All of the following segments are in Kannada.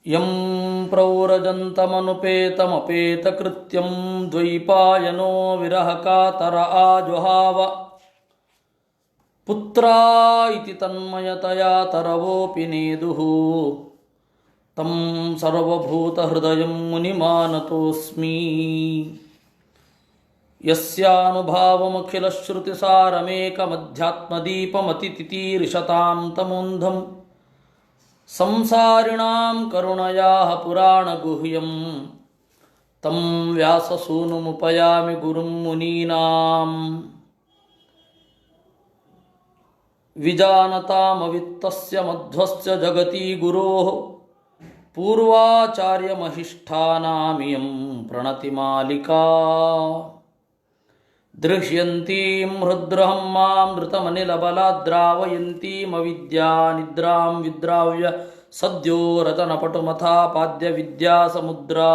ಯಂ ಪ್ರೌರಜಂತಮನುಪೇತಮಪೇತಕೃತ್ಯಂ ದ್ವೈಪಾಯನೋ ವಿರಹಕಾತರ ಆಜುಹಾವ ಪುತ್ರಾ ಇತಿ ತನ್ಮಯತಯಾ ತರವೋಪಿ ನೇದುಃ ತಂ ಸರ್ವಭೂತಹೃದಯಂ ಮುನಿಮಾನತೋಸ್ಮಿ. ಯಸ್ಯಾನುಭಾವಮಖಿಲಶ್ರುತಿಸಾರಮೇಕಮಧ್ಯಾತ್ಮದೀಪಮತಿತಿತೀರಿಷತಾಂ ತಮೋಂಧಂ ಸಂಸಾರಿಣಾಂ ಕರುಣಯಾಃ ಪುರಾಣಗುಹ್ಯಂ ತಂ ವ್ಯಾಸಸೂನುಮುಪಯಾಮಿ ಗುರುಂ ಮುನೀನಾಂ. ವಿಜಾನತಾಮವಿತ್ತಸ್ಯ ಮಧ್ವಸ್ಯ ಜಗತಿ ಗುರೋಃ ಪೂರ್ವಾಚಾರ್ಯಮಹಿಷ್ಠಾನಾಮಿಯಂ ಪ್ರಣತಿಮಾಲಿಕಾ. ದೃಶ್ಯಂತೀಂ ಹೃದ್ರಹಂ ಮಾಂ ಧೃತಮನಿಲಬಲಾದ್ರಾವಯಂತೀಮವಿದ್ಯಾನಿದ್ರಾಂ ವಿದ್ರಾವ್ಯ ಸದ್ಯೋ ರತನಪಟುಮಥಾಪಾದ್ಯ ವಿದ್ಯಾಸಮುದ್ರಾ.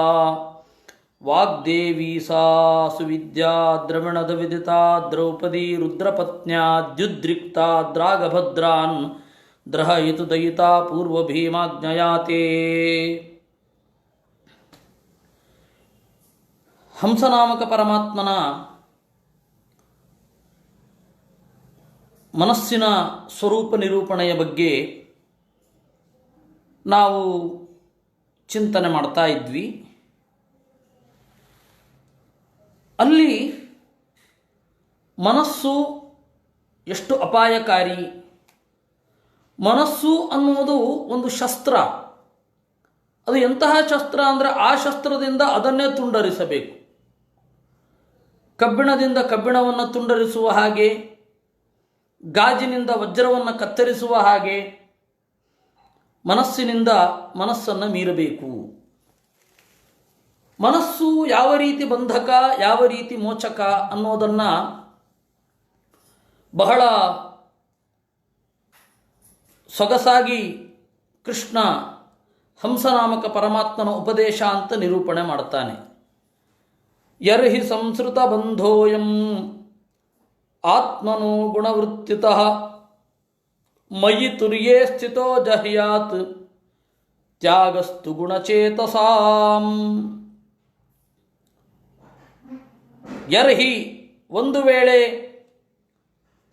ವಾಗ್ದೇವಿ ಸಾ ಸುವಿದ್ಯಾ ದ್ರವಿಣದ ವಿದಿತಾ ದ್ರೌಪದಿ ರುದ್ರಪತ್ನ್ಯಾದ್ಯುದ್ರಿಕ್ತಾ ದ್ರಾಗಭದ್ರಾನ್ ದ್ರಹಯಿತು ದಯಿತಾ ಪೂರ್ವಭೀಮಾಜ್ಞಯಾತೆ. ಹಂಸನಾಮಕ ಪರಮಾತ್ಮನ ಮನಸ್ಸಿನ ಸ್ವರೂಪ ನಿರೂಪಣೆಯ ಬಗ್ಗೆ ನಾವು ಚಿಂತನೆ ಮಾಡ್ತಾ ಇದ್ವಿ. ಅಲ್ಲಿ ಮನಸ್ಸು ಎಷ್ಟು ಅಪಾಯಕಾರಿ, ಮನಸ್ಸು ಅನ್ನುವುದು ಒಂದು ಶಸ್ತ್ರ. ಅದು ಎಂತಹ ಶಸ್ತ್ರ ಅಂದರೆ ಆ ಶಸ್ತ್ರದಿಂದ ಅದನ್ನೇ ತುಂಡರಿಸಬೇಕು. ಕಬ್ಬಿಣದಿಂದ ಕಬ್ಬಿಣವನ್ನು ತುಂಡರಿಸುವ ಹಾಗೆ, ಗಾಜಿನಿಂದ ವಜ್ರವನ್ನು ಕತ್ತರಿಸುವ ಹಾಗೆ ಮನಸ್ಸಿನಿಂದ ಮನಸ್ಸನ್ನು ಮೀರಬೇಕು. ಮನಸ್ಸು ಯಾವ ರೀತಿ ಬಂಧಕ, ಯಾವ ರೀತಿ ಮೋಚಕ ಅನ್ನೋದನ್ನು ಬಹಳ ಸೊಗಸಾಗಿ ಕೃಷ್ಣ ಹಂಸನಾಮಕ ಪರಮಾತ್ಮನ ಉಪದೇಶ ಅಂತ ನಿರೂಪಣೆ ಮಾಡ್ತಾನೆ. ಯರ್ಹಿ ಸಂಸ್ಕೃತ ಬಂಧೋಯಂ ಆತ್ಮನೋ ಗುಣವೃತ್ತಿತಃ ಮಯಿ ತುರ್ಯೇ ಸ್ಥಿತೋ ಜಹ್ಯಾತ್ ತ್ಯಾಗಸ್ತು ಗುಣಚೇತಸಾಂ. ಯರ್ಹಿ ಒಂದು ವೇಳೆ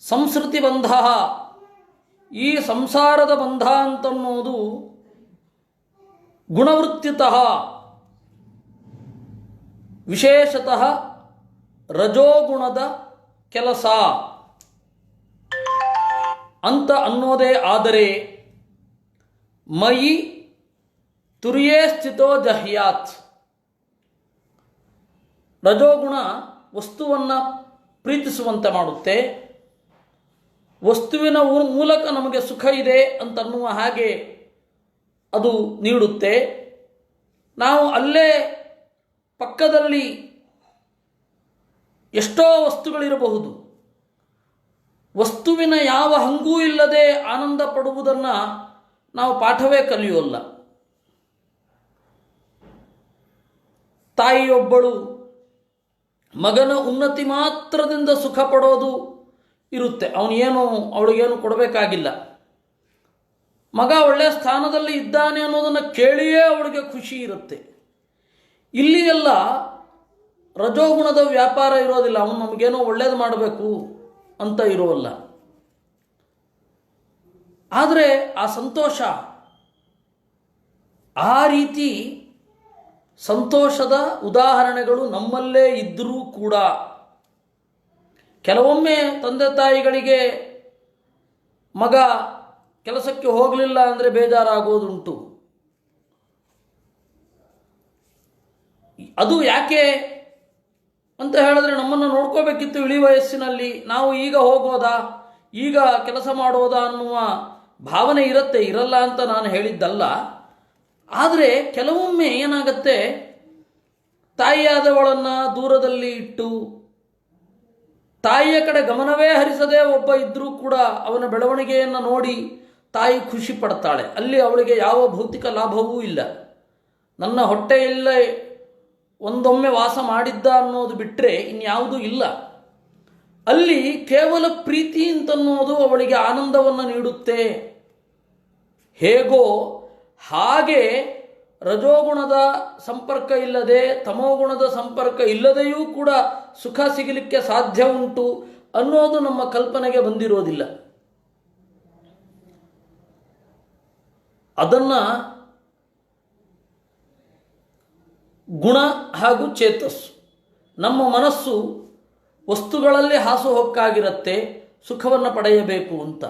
ಸಂಸ್ಕೃತಿ ಬಂಧ, ಈ ಸಂಸಾರದ ಬಂಧ ಅಂತನ್ನೋದು ಗುಣವೃತ್ತಿತಃ ವಿಶೇಷತಃ ರಜೋಗುಣದ ಕೆಲಸ ಅಂತ ಅನ್ನೋದೇ ಆದರೆ, ಮಯಿ ತುರ್ಯೇ ಸ್ಥಿತೋ ಜಹ್ಯಾತ್. ರಜೋಗುಣ ವಸ್ತುವನ್ನು ಪ್ರೀತಿಸುವಂತೆ ಮಾಡುತ್ತೆ, ವಸ್ತುವಿನ ಮೂಲಕ ನಮಗೆ ಸುಖ ಇದೆ ಅಂತನ್ನುವ ಹಾಗೆ ಅದು ನೀಡುತ್ತೆ. ನಾವು ಅಲ್ಲೇ ಪಕ್ಕದಲ್ಲಿ ಎಷ್ಟೋ ವಸ್ತುಗಳಿರಬಹುದು, ವಸ್ತುವಿನ ಯಾವ ಹಂಗೂ ಇಲ್ಲದೆ ಆನಂದ ಪಡುವುದನ್ನು ನಾವು ಪಾಠವೇ ಕಲಿಯೋಲ್ಲ. ತಾಯಿಯೊಬ್ಬಳು ಮಗನ ಉನ್ನತಿ ಮಾತ್ರದಿಂದ ಸುಖ ಪಡೋದು ಇರುತ್ತೆ. ಅವಳಿಗೇನು ಕೊಡಬೇಕಾಗಿಲ್ಲ. ಮಗ ಒಳ್ಳೆಯ ಸ್ಥಾನದಲ್ಲಿ ಇದ್ದಾನೆ ಅನ್ನೋದನ್ನು ಕೇಳಿಯೇ ಅವಳಿಗೆ ಖುಷಿ ಇರುತ್ತೆ. ಇಲ್ಲಿ ಎಲ್ಲ ರಜೋಗುಣದ ವ್ಯಾಪಾರ ಇರೋದಿಲ್ಲ. ಅವನು ನಮಗೇನೋ ಒಳ್ಳೇದು ಮಾಡಬೇಕು ಅಂತ ಇರೋಲ್ಲ. ಆದರೆ ಆ ಸಂತೋಷ, ಆ ರೀತಿ ಸಂತೋಷದ ಉದಾಹರಣೆಗಳು ನಮ್ಮಲ್ಲೇ ಇದ್ದರೂ ಕೂಡ ಕೆಲವೊಮ್ಮೆ ತಂದೆ ತಾಯಿಗಳಿಗೆ ಮಗ ಕೆಲಸಕ್ಕೆ ಹೋಗಲಿಲ್ಲ ಅಂದರೆ ಬೇಜಾರಾಗೋದುಂಟು. ಅದು ಯಾಕೆ ಅಂತ ಹೇಳಿದ್ರೆ, ನಮ್ಮನ್ನು ನೋಡ್ಕೋಬೇಕಿತ್ತು ಇಳಿ ವಯಸ್ಸಿನಲ್ಲಿ, ನಾವು ಈಗ ಹೋಗೋದಾ, ಈಗ ಕೆಲಸ ಮಾಡೋದಾ ಅನ್ನುವ ಭಾವನೆ ಇರುತ್ತೆ. ಇರಲ್ಲ ಅಂತ ನಾನು ಹೇಳಿದ್ದಲ್ಲ. ಆದರೆ ಕೆಲವೊಮ್ಮೆ ಏನಾಗತ್ತೆ, ತಾಯಿಯಾದವಳನ್ನು ದೂರದಲ್ಲಿ ಇಟ್ಟು ತಾಯಿಯ ಕಡೆ ಗಮನವೇ ಹರಿಸದೆ ಒಬ್ಬ ಇದ್ದರೂ ಕೂಡ ಅವನ ಬೆಳವಣಿಗೆಯನ್ನು ನೋಡಿ ತಾಯಿ ಖುಷಿ ಪಡ್ತಾಳೆ. ಅಲ್ಲಿ ಅವಳಿಗೆ ಯಾವ ಭೌತಿಕ ಲಾಭವೂ ಇಲ್ಲ. ನನ್ನ ಹೊಟ್ಟೆಯಲ್ಲೇ ಒಂದೊಮ್ಮೆ ವಾಸ ಮಾಡಿದ್ದ ಅನ್ನೋದು ಬಿಟ್ಟರೆ ಇನ್ಯಾವುದೂ ಇಲ್ಲ. ಅಲ್ಲಿ ಕೇವಲ ಪ್ರೀತಿ ಅಂತನ್ನೋದು ಅವಳಿಗೆ ಆನಂದವನ್ನು ನೀಡುತ್ತೆ. ಹೇಗೋ ಹಾಗೆ ರಜೋಗುಣದ ಸಂಪರ್ಕ ಇಲ್ಲದೆ ತಮೋಗುಣದ ಸಂಪರ್ಕ ಇಲ್ಲದೆಯೂ ಕೂಡ ಸುಖ ಸಿಗಲಿಕ್ಕೆ ಸಾಧ್ಯ ಉಂಟು ಅನ್ನೋದು ನಮ್ಮ ಕಲ್ಪನೆಗೆ ಬಂದಿರೋದಿಲ್ಲ. ಅದನ್ನು ಗುಣ ಹಾಗೂ ಚೇತಸ್ಸು, ನಮ್ಮ ಮನಸ್ಸು ವಸ್ತುಗಳಲ್ಲಿ ಹಾಸುಹೊಕ್ಕಾಗಿರುತ್ತೆ ಸುಖವನ್ನು ಪಡೆಯಬೇಕು ಅಂತ.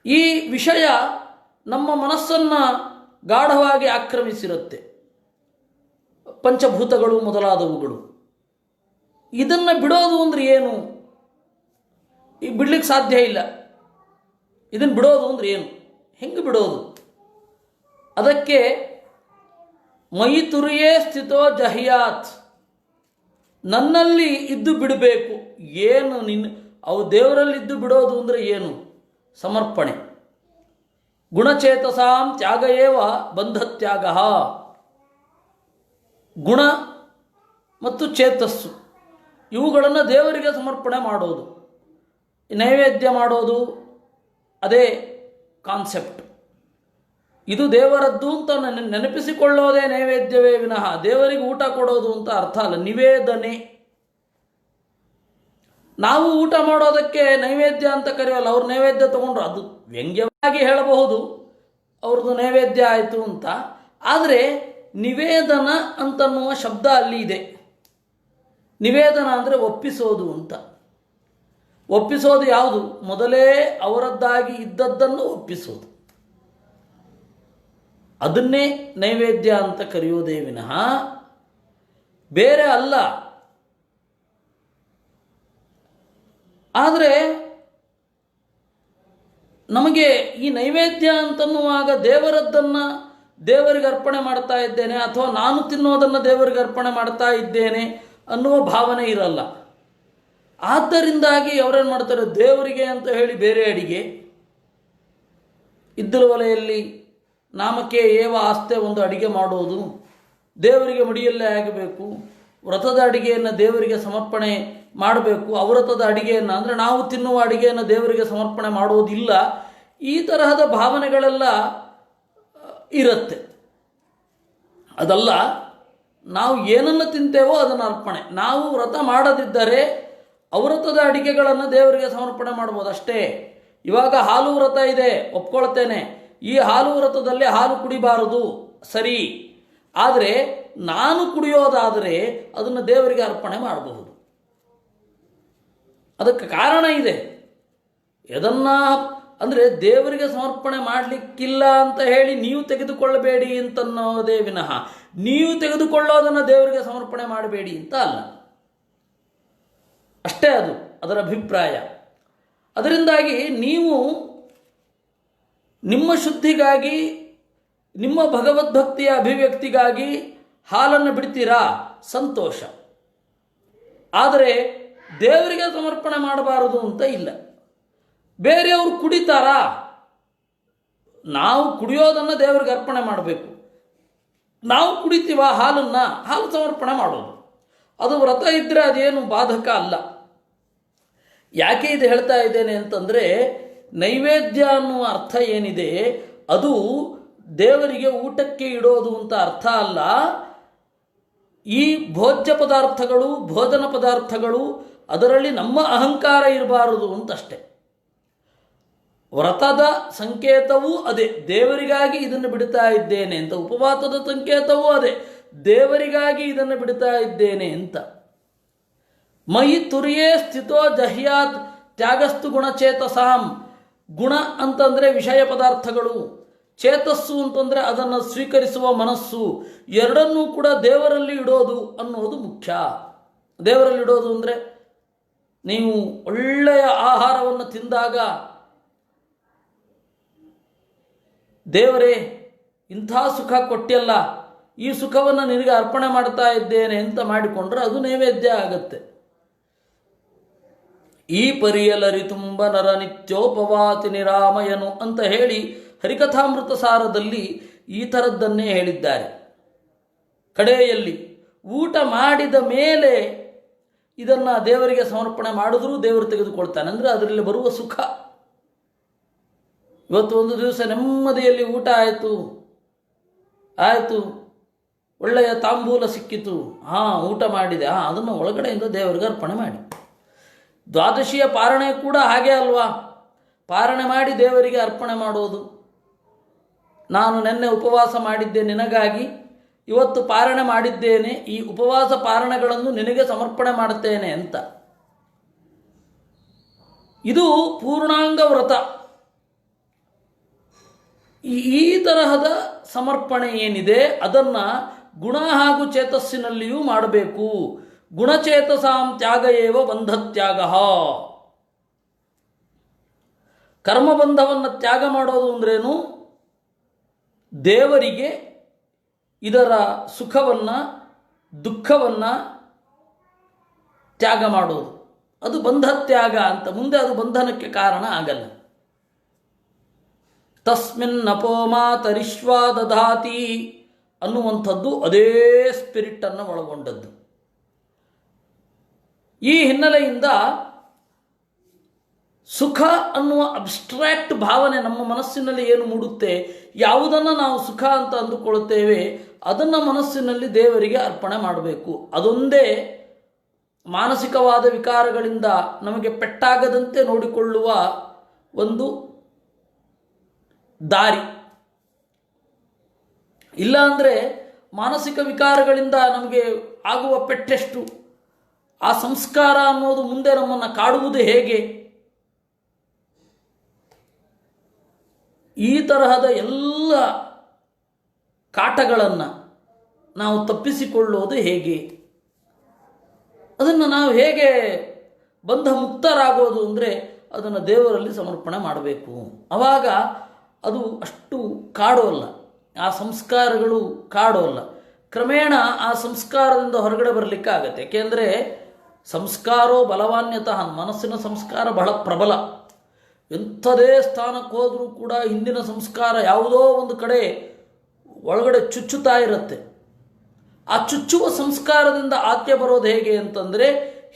ಈ ವಿಷಯ ನಮ್ಮ ಮನಸ್ಸನ್ನು ಗಾಢವಾಗಿ ಆಕ್ರಮಿಸಿರುತ್ತೆ, ಪಂಚಭೂತಗಳು ಮೊದಲಾದವುಗಳು. ಇದನ್ನು ಬಿಡೋದು ಅಂದರೆ ಏನು? ಈಗ ಬಿಡ್ಲಿಕ್ಕೆ ಸಾಧ್ಯ ಇಲ್ಲ. ಇದನ್ನು ಬಿಡೋದು ಅಂದರೆ ಏನು? ಹೆಂಗೆ ಬಿಡೋದು? ಅದಕ್ಕೆ ಮಯಿ ತುರಿಯೇ ಸ್ಥಿತೋ ಜಹಿಯಾತ್, ನನ್ನಲ್ಲಿ ಇದ್ದು ಬಿಡಬೇಕು. ಏನು ಅವು ದೇವರಲ್ಲಿದ್ದು ಬಿಡೋದು ಅಂದರೆ ಏನು? ಸಮರ್ಪಣೆ. ಗುಣಚೇತಸಾಂ ತ್ಯಾಗಯೇವ ಬಂಧತ್ಯಾಗ. ಗುಣ ಮತ್ತು ಚೇತಸ್ಸು ಇವುಗಳನ್ನು ದೇವರಿಗೆ ಸಮರ್ಪಣೆ ಮಾಡೋದು, ನೈವೇದ್ಯ ಮಾಡೋದು, ಅದೇ ಕಾನ್ಸೆಪ್ಟ್. ಇದು ದೇವರದ್ದು ಅಂತ ನೆನಪಿಸಿಕೊಳ್ಳೋದೇ ನೈವೇದ್ಯವೇ ವಿನಃ ದೇವರಿಗೆ ಊಟ ಕೊಡೋದು ಅಂತ ಅರ್ಥ ಅಲ್ಲ. ನಿವೇದನೆ. ನಾವು ಊಟ ಮಾಡೋದಕ್ಕೆ ನೈವೇದ್ಯ ಅಂತ ಕರೆಯೋಲ್ಲ. ಅವ್ರು ನೈವೇದ್ಯ ತಗೊಂಡ್ರು, ಅದು ವ್ಯಂಗ್ಯವಾಗಿ ಹೇಳಬಹುದು ಅವ್ರದ್ದು ನೈವೇದ್ಯ ಆಯಿತು ಅಂತ. ಆದರೆ ನಿವೇದನ ಅಂತನ್ನುವ ಶಬ್ದ ಅಲ್ಲಿ ಇದೆ. ನಿವೇದನ ಅಂದರೆ ಒಪ್ಪಿಸೋದು ಅಂತ. ಒಪ್ಪಿಸೋದು ಯಾವುದು? ಮೊದಲೇ ಅವರದ್ದಾಗಿ ಇದ್ದದ್ದನ್ನು ಒಪ್ಪಿಸೋದು. ಅದನ್ನೇ ನೈವೇದ್ಯ ಅಂತ ಕರೆಯೋದೇ ವಿನಃ ಬೇರೆ ಅಲ್ಲ. ಆದರೆ ನಮಗೆ ಈ ನೈವೇದ್ಯ ಅಂತನ್ನುವಾಗ ದೇವರದ್ದನ್ನು ದೇವರಿಗೆ ಅರ್ಪಣೆ ಮಾಡ್ತಾ ಇದ್ದೇನೆ ಅಥವಾ ನಾನು ತಿನ್ನೋದನ್ನು ದೇವರಿಗೆ ಅರ್ಪಣೆ ಮಾಡ್ತಾ ಇದ್ದೇನೆ ಅನ್ನುವ ಭಾವನೆ ಇರಲ್ಲ. ಆದ್ದರಿಂದಾಗಿ ಅವರೇನು ಮಾಡ್ತಾರೆ, ದೇವರಿಗೆ ಅಂತ ಹೇಳಿ ಬೇರೆ ಅಡಿಗೆ, ಇದ್ದಲು ಒಲೆಯಲ್ಲಿ ನಾಮಕ್ಕೆ ಏವ ಆಸ್ತೆ ಒಂದು ಅಡಿಗೆ ಮಾಡೋದು, ದೇವರಿಗೆ ಮಡಿಯಲ್ಲೇ ಆಗಬೇಕು, ವ್ರತದ ಅಡಿಗೆಯನ್ನು ದೇವರಿಗೆ ಸಮರ್ಪಣೆ ಮಾಡಬೇಕು, ಅವೃತದ ಅಡಿಗೆಯನ್ನು ಅಂದರೆ ನಾವು ತಿನ್ನುವ ಅಡಿಗೆಯನ್ನು ದೇವರಿಗೆ ಸಮರ್ಪಣೆ ಮಾಡೋದಿಲ್ಲ. ಈ ತರಹದ ಭಾವನೆಗಳೆಲ್ಲ ಇರುತ್ತೆ. ಅದಲ್ಲ, ನಾವು ಏನನ್ನು ತಿಂತೇವೋ ಅದನ್ನು ಅರ್ಪಣೆ. ನಾವು ವ್ರತ ಮಾಡದಿದ್ದರೆ ಅವೃತದ ಅಡಿಗೆಗಳನ್ನು ದೇವರಿಗೆ ಸಮರ್ಪಣೆ ಮಾಡ್ಬೋದು ಅಷ್ಟೇ. ಇವಾಗ ಹಾಲು ವ್ರತ ಇದೆ, ಒಪ್ಕೊಳ್ತೇನೆ. ಈ ಹಾಲು ವ್ರತದಲ್ಲಿ ಹಾಲು ಕುಡಿಬಾರದು, ಸರಿ. ಆದರೆ ನಾನು ಕುಡಿಯೋದಾದರೆ ಅದನ್ನು ದೇವರಿಗೆ ಅರ್ಪಣೆ ಮಾಡಬಹುದು. ಅದಕ್ಕೆ ಕಾರಣ ಇದೆ. ಎದನ್ನ ಅಂದರೆ ದೇವರಿಗೆ ಸಮರ್ಪಣೆ ಮಾಡಲಿಕ್ಕಿಲ್ಲ ಅಂತ ಹೇಳಿ ನೀವು ತೆಗೆದುಕೊಳ್ಳಬೇಡಿ ಅಂತನ್ನೋದೇ ವಿನಃ ನೀವು ತೆಗೆದುಕೊಳ್ಳೋದನ್ನು ದೇವರಿಗೆ ಸಮರ್ಪಣೆ ಮಾಡಬೇಡಿ ಅಂತ ಅಲ್ಲ. ಅಷ್ಟೇ ಅದು ಅದರ ಅಭಿಪ್ರಾಯ. ಅದರಿಂದಾಗಿ ನೀವು ನಿಮ್ಮ ಶುದ್ಧಿಗಾಗಿ, ನಿಮ್ಮ ಭಗವದ್ಭಕ್ತಿಯ ಅಭಿವ್ಯಕ್ತಿಗಾಗಿ ಹಾಲನ್ನು ಬಿಡ್ತೀರಾ, ಸಂತೋಷ. ಆದರೆ ದೇವರಿಗೆ ಸಮರ್ಪಣೆ ಮಾಡಬಾರದು ಅಂತ ಇಲ್ಲ. ಬೇರೆಯವರು ಕುಡಿತಾರಾ? ನಾವು ಕುಡಿಯೋದನ್ನು ದೇವರಿಗೆ ಅರ್ಪಣೆ ಮಾಡಬೇಕು. ನಾವು ಕುಡಿತೀವ ಹಾಲನ್ನು, ಹಾಲು ಸಮರ್ಪಣೆ ಮಾಡೋದು. ಅದು ವ್ರತ ಇದ್ದರೆ ಅದೇನು ಬಾಧಕ ಅಲ್ಲ. ಯಾಕೆ ಇದು ಹೇಳ್ತಾ ಇದ್ದೇನೆ ಅಂತಂದರೆ, ನೈವೇದ್ಯ ಅನ್ನುವ ಅರ್ಥ ಏನಿದೆ ಅದು ದೇವರಿಗೆ ಊಟಕ್ಕೆ ಇಡೋದು ಅಂತ ಅರ್ಥ ಅಲ್ಲ. ಈ ಭೋಜ್ಯ ಪದಾರ್ಥಗಳು, ಭೋಜನ ಪದಾರ್ಥಗಳು, ಅದರಲ್ಲಿ ನಮ್ಮ ಅಹಂಕಾರ ಇರಬಾರದು ಅಂತಷ್ಟೆ. ವ್ರತದ ಸಂಕೇತವೂ ಅದೇ, ದೇವರಿಗಾಗಿ ಇದನ್ನು ಬಿಡ್ತಾ ಇದ್ದೇನೆ ಅಂತ. ಉಪವಾಸದ ಸಂಕೇತವೂ ಅದೇ, ದೇವರಿಗಾಗಿ ಇದನ್ನು ಬಿಡ್ತಾ ಇದ್ದೇನೆ ಅಂತ. ಮಯಿ ತುರಿಯೇ ಸ್ಥಿತೋ ಜಹ್ಯಾತ್ ತ್ಯಾಗಸ್ತು ಗುಣಚೇತಸಾಂ. ಗುಣ ಅಂತಂದರೆ ವಿಷಯ ಪದಾರ್ಥಗಳು, ಚೇತಸ್ಸು ಅಂತಂದರೆ ಅದನ್ನು ಸ್ವೀಕರಿಸುವ ಮನಸ್ಸು. ಎರಡನ್ನೂ ಕೂಡ ದೇವರಲ್ಲಿ ಇಡೋದು ಅನ್ನೋದು ಮುಖ್ಯ. ದೇವರಲ್ಲಿ ಇಡೋದು ಅಂದರೆ ನೀವು ಒಳ್ಳೆಯ ಆಹಾರವನ್ನು ತಿಂದಾಗ ದೇವರೇ ಇಂಥ ಸುಖ ಕೊಟ್ಟಿಯಲ್ಲ, ಈ ಸುಖವನ್ನು ನಿನಗೆ ಅರ್ಪಣೆ ಮಾಡ್ತಾ ಇದ್ದೇನೆ ಅಂತ ಮಾಡಿಕೊಂಡ್ರೆ ಅದು ನೈವೇದ್ಯ ಆಗತ್ತೆ. ಈ ಪರಿಯಲರಿ ತುಂಬ ನರ ನಿತ್ಯೋಪವಾತಿ ನಿರಾಮಯನು ಅಂತ ಹೇಳಿ ಹರಿಕಥಾಮೃತ ಸಾರದಲ್ಲಿ ಈ ಥರದ್ದನ್ನೇ ಹೇಳಿದ್ದಾರೆ. ಕಡೆಯಲ್ಲಿ ಊಟ ಮಾಡಿದ ಮೇಲೆ ಇದನ್ನು ದೇವರಿಗೆ ಸಮರ್ಪಣೆ ಮಾಡಿದ್ರೂ ದೇವರು ತೆಗೆದುಕೊಳ್ತಾನೆ. ಅಂದರೆ ಅದರಲ್ಲಿ ಬರುವ ಸುಖ. ಇವತ್ತು ಒಂದು ದಿವಸ ನೆಮ್ಮದಿಯಲ್ಲಿ ಊಟ ಆಯಿತು, ಆಯಿತು, ಒಳ್ಳೆಯ ತಾಂಬೂಲ ಸಿಕ್ಕಿತು, ಊಟ ಮಾಡಿದೆ, ಅದನ್ನು ಒಳಗಡೆಯಿಂದ ದೇವರಿಗೆ ಅರ್ಪಣೆ ಮಾಡಿ. ದ್ವಾದಶಿಯ ಪಾರಣೆ ಕೂಡ ಹಾಗೆ ಅಲ್ವಾ? ಪಾರಣೆ ಮಾಡಿ ದೇವರಿಗೆ ಅರ್ಪಣೆ ಮಾಡೋದು. ನಾನು ನಿನ್ನೆ ಉಪವಾಸ ಮಾಡಿದ್ದೆ ನಿನಗಾಗಿ, ಇವತ್ತು ಪಾರಣೆ ಮಾಡಿದ್ದೇನೆ, ಈ ಉಪವಾಸ ಪಾರಣೆಗಳನ್ನು ನಿನಗೆ ಸಮರ್ಪಣೆ ಮಾಡುತ್ತೇನೆ ಅಂತ. ಇದು ಪೂರ್ಣಾಂಗ ವ್ರತ. ಈ ತರಹದ ಸಮರ್ಪಣೆ ಏನಿದೆ ಅದನ್ನು ಗುಣ ಹಾಗೂ ಚೇತಸ್ಸಿನಲ್ಲಿಯೂ ಮಾಡಬೇಕು. ಗುಣಚೇತಸಾಂ ತ್ಯಾಗ ಏವ ಬಂಧತ್ಯಾಗ. ಕರ್ಮಬಂಧವನ್ನು ತ್ಯಾಗ ಮಾಡೋದು ಅಂದ್ರೇನು? ದೇವರಿಗೆ ಇದರ ಸುಖವನ್ನು ದುಃಖವನ್ನು ತ್ಯಾಗ ಮಾಡೋದು, ಅದು ಬಂಧತ್ಯಾಗ ಅಂತ. ಮುಂದೆ ಅದು ಬಂಧನಕ್ಕೆ ಕಾರಣ ಆಗಲ್ಲ. ತಸ್ಮಿನ್ ನಪೋಮಾತರಿಶ್ವಾ ದಧಾತಿ ಅನ್ನುವಂಥದ್ದು ಅದೇ ಸ್ಪಿರಿಟನ್ನು ಒಳಗೊಂಡದ್ದು. ಈ ಹಿನ್ನೆಲೆಯಿಂದ ಸುಖ ಅನ್ನುವ ಅಬ್ಸ್ಟ್ರಾಕ್ಟ್ ಭಾವನೆ ನಮ್ಮ ಮನಸ್ಸಿನಲ್ಲಿ ಏನು ಮೂಡುತ್ತೆ, ಯಾವುದನ್ನು ನಾವು ಸುಖ ಅಂತ ಅಂದುಕೊಳ್ಳುತ್ತೇವೆ ಅದನ್ನು ಮನಸ್ಸಿನಲ್ಲಿ ದೇವರಿಗೆ ಅರ್ಪಣೆ ಮಾಡಬೇಕು. ಅದೊಂದೇ ಮಾನಸಿಕವಾದ ವಿಕಾರಗಳಿಂದ ನಮಗೆ ಪೆಟ್ಟಾಗದಂತೆ ನೋಡಿಕೊಳ್ಳುವ ಒಂದು ದಾರಿ. ಇಲ್ಲ ಅಂದರೆ ಮಾನಸಿಕ ವಿಕಾರಗಳಿಂದ ನಮಗೆ ಆಗುವ ಪೆಟ್ಟೆಷ್ಟು, ಆ ಸಂಸ್ಕಾರ ಅನ್ನೋದು ಮುಂದೆ ನಮ್ಮನ್ನು ಕಾಡುವುದು ಹೇಗೆ? ಈ ತರಹದ ಎಲ್ಲ ಕಾಟಗಳನ್ನು ನಾವು ತಪ್ಪಿಸಿಕೊಳ್ಳೋದು ಹೇಗೆ? ಅದನ್ನು ನಾವು ಹೇಗೆ ಬಂಧ ಮುಕ್ತರಾಗೋದು ಅಂದರೆ ಅದನ್ನು ದೇವರಲ್ಲಿ ಸಮರ್ಪಣೆ ಮಾಡಬೇಕು. ಆವಾಗ ಅದು ಅಷ್ಟು ಕಾಡೋಲ್ಲ, ಆ ಸಂಸ್ಕಾರಗಳು ಕಾಡೋಲ್ಲ. ಕ್ರಮೇಣ ಆ ಸಂಸ್ಕಾರದಿಂದ ಹೊರಗಡೆ ಬರಲಿಕ್ಕಾಗತ್ತೆ. ಏಕೆಂದರೆ ಸಂಸ್ಕಾರೋ ಬಲವಾನ್ಯತಃ, ಮನಸ್ಸಿನ ಸಂಸ್ಕಾರ ಬಹಳ ಪ್ರಬಲ. ಎಂಥದೇ ಸ್ಥಾನಕ್ಕೆ ಹೋದರೂ ಕೂಡ ಹಿಂದಿನ ಸಂಸ್ಕಾರ ಯಾವುದೋ ಒಂದು ಕಡೆ ಒಳಗಡೆ ಚುಚ್ಚುತ್ತಾ ಇರುತ್ತೆ. ಆ ಚುಚ್ಚುವ ಸಂಸ್ಕಾರದಿಂದ ಆತ್ಯ ಬರೋದು ಹೇಗೆ ಅಂತಂದರೆ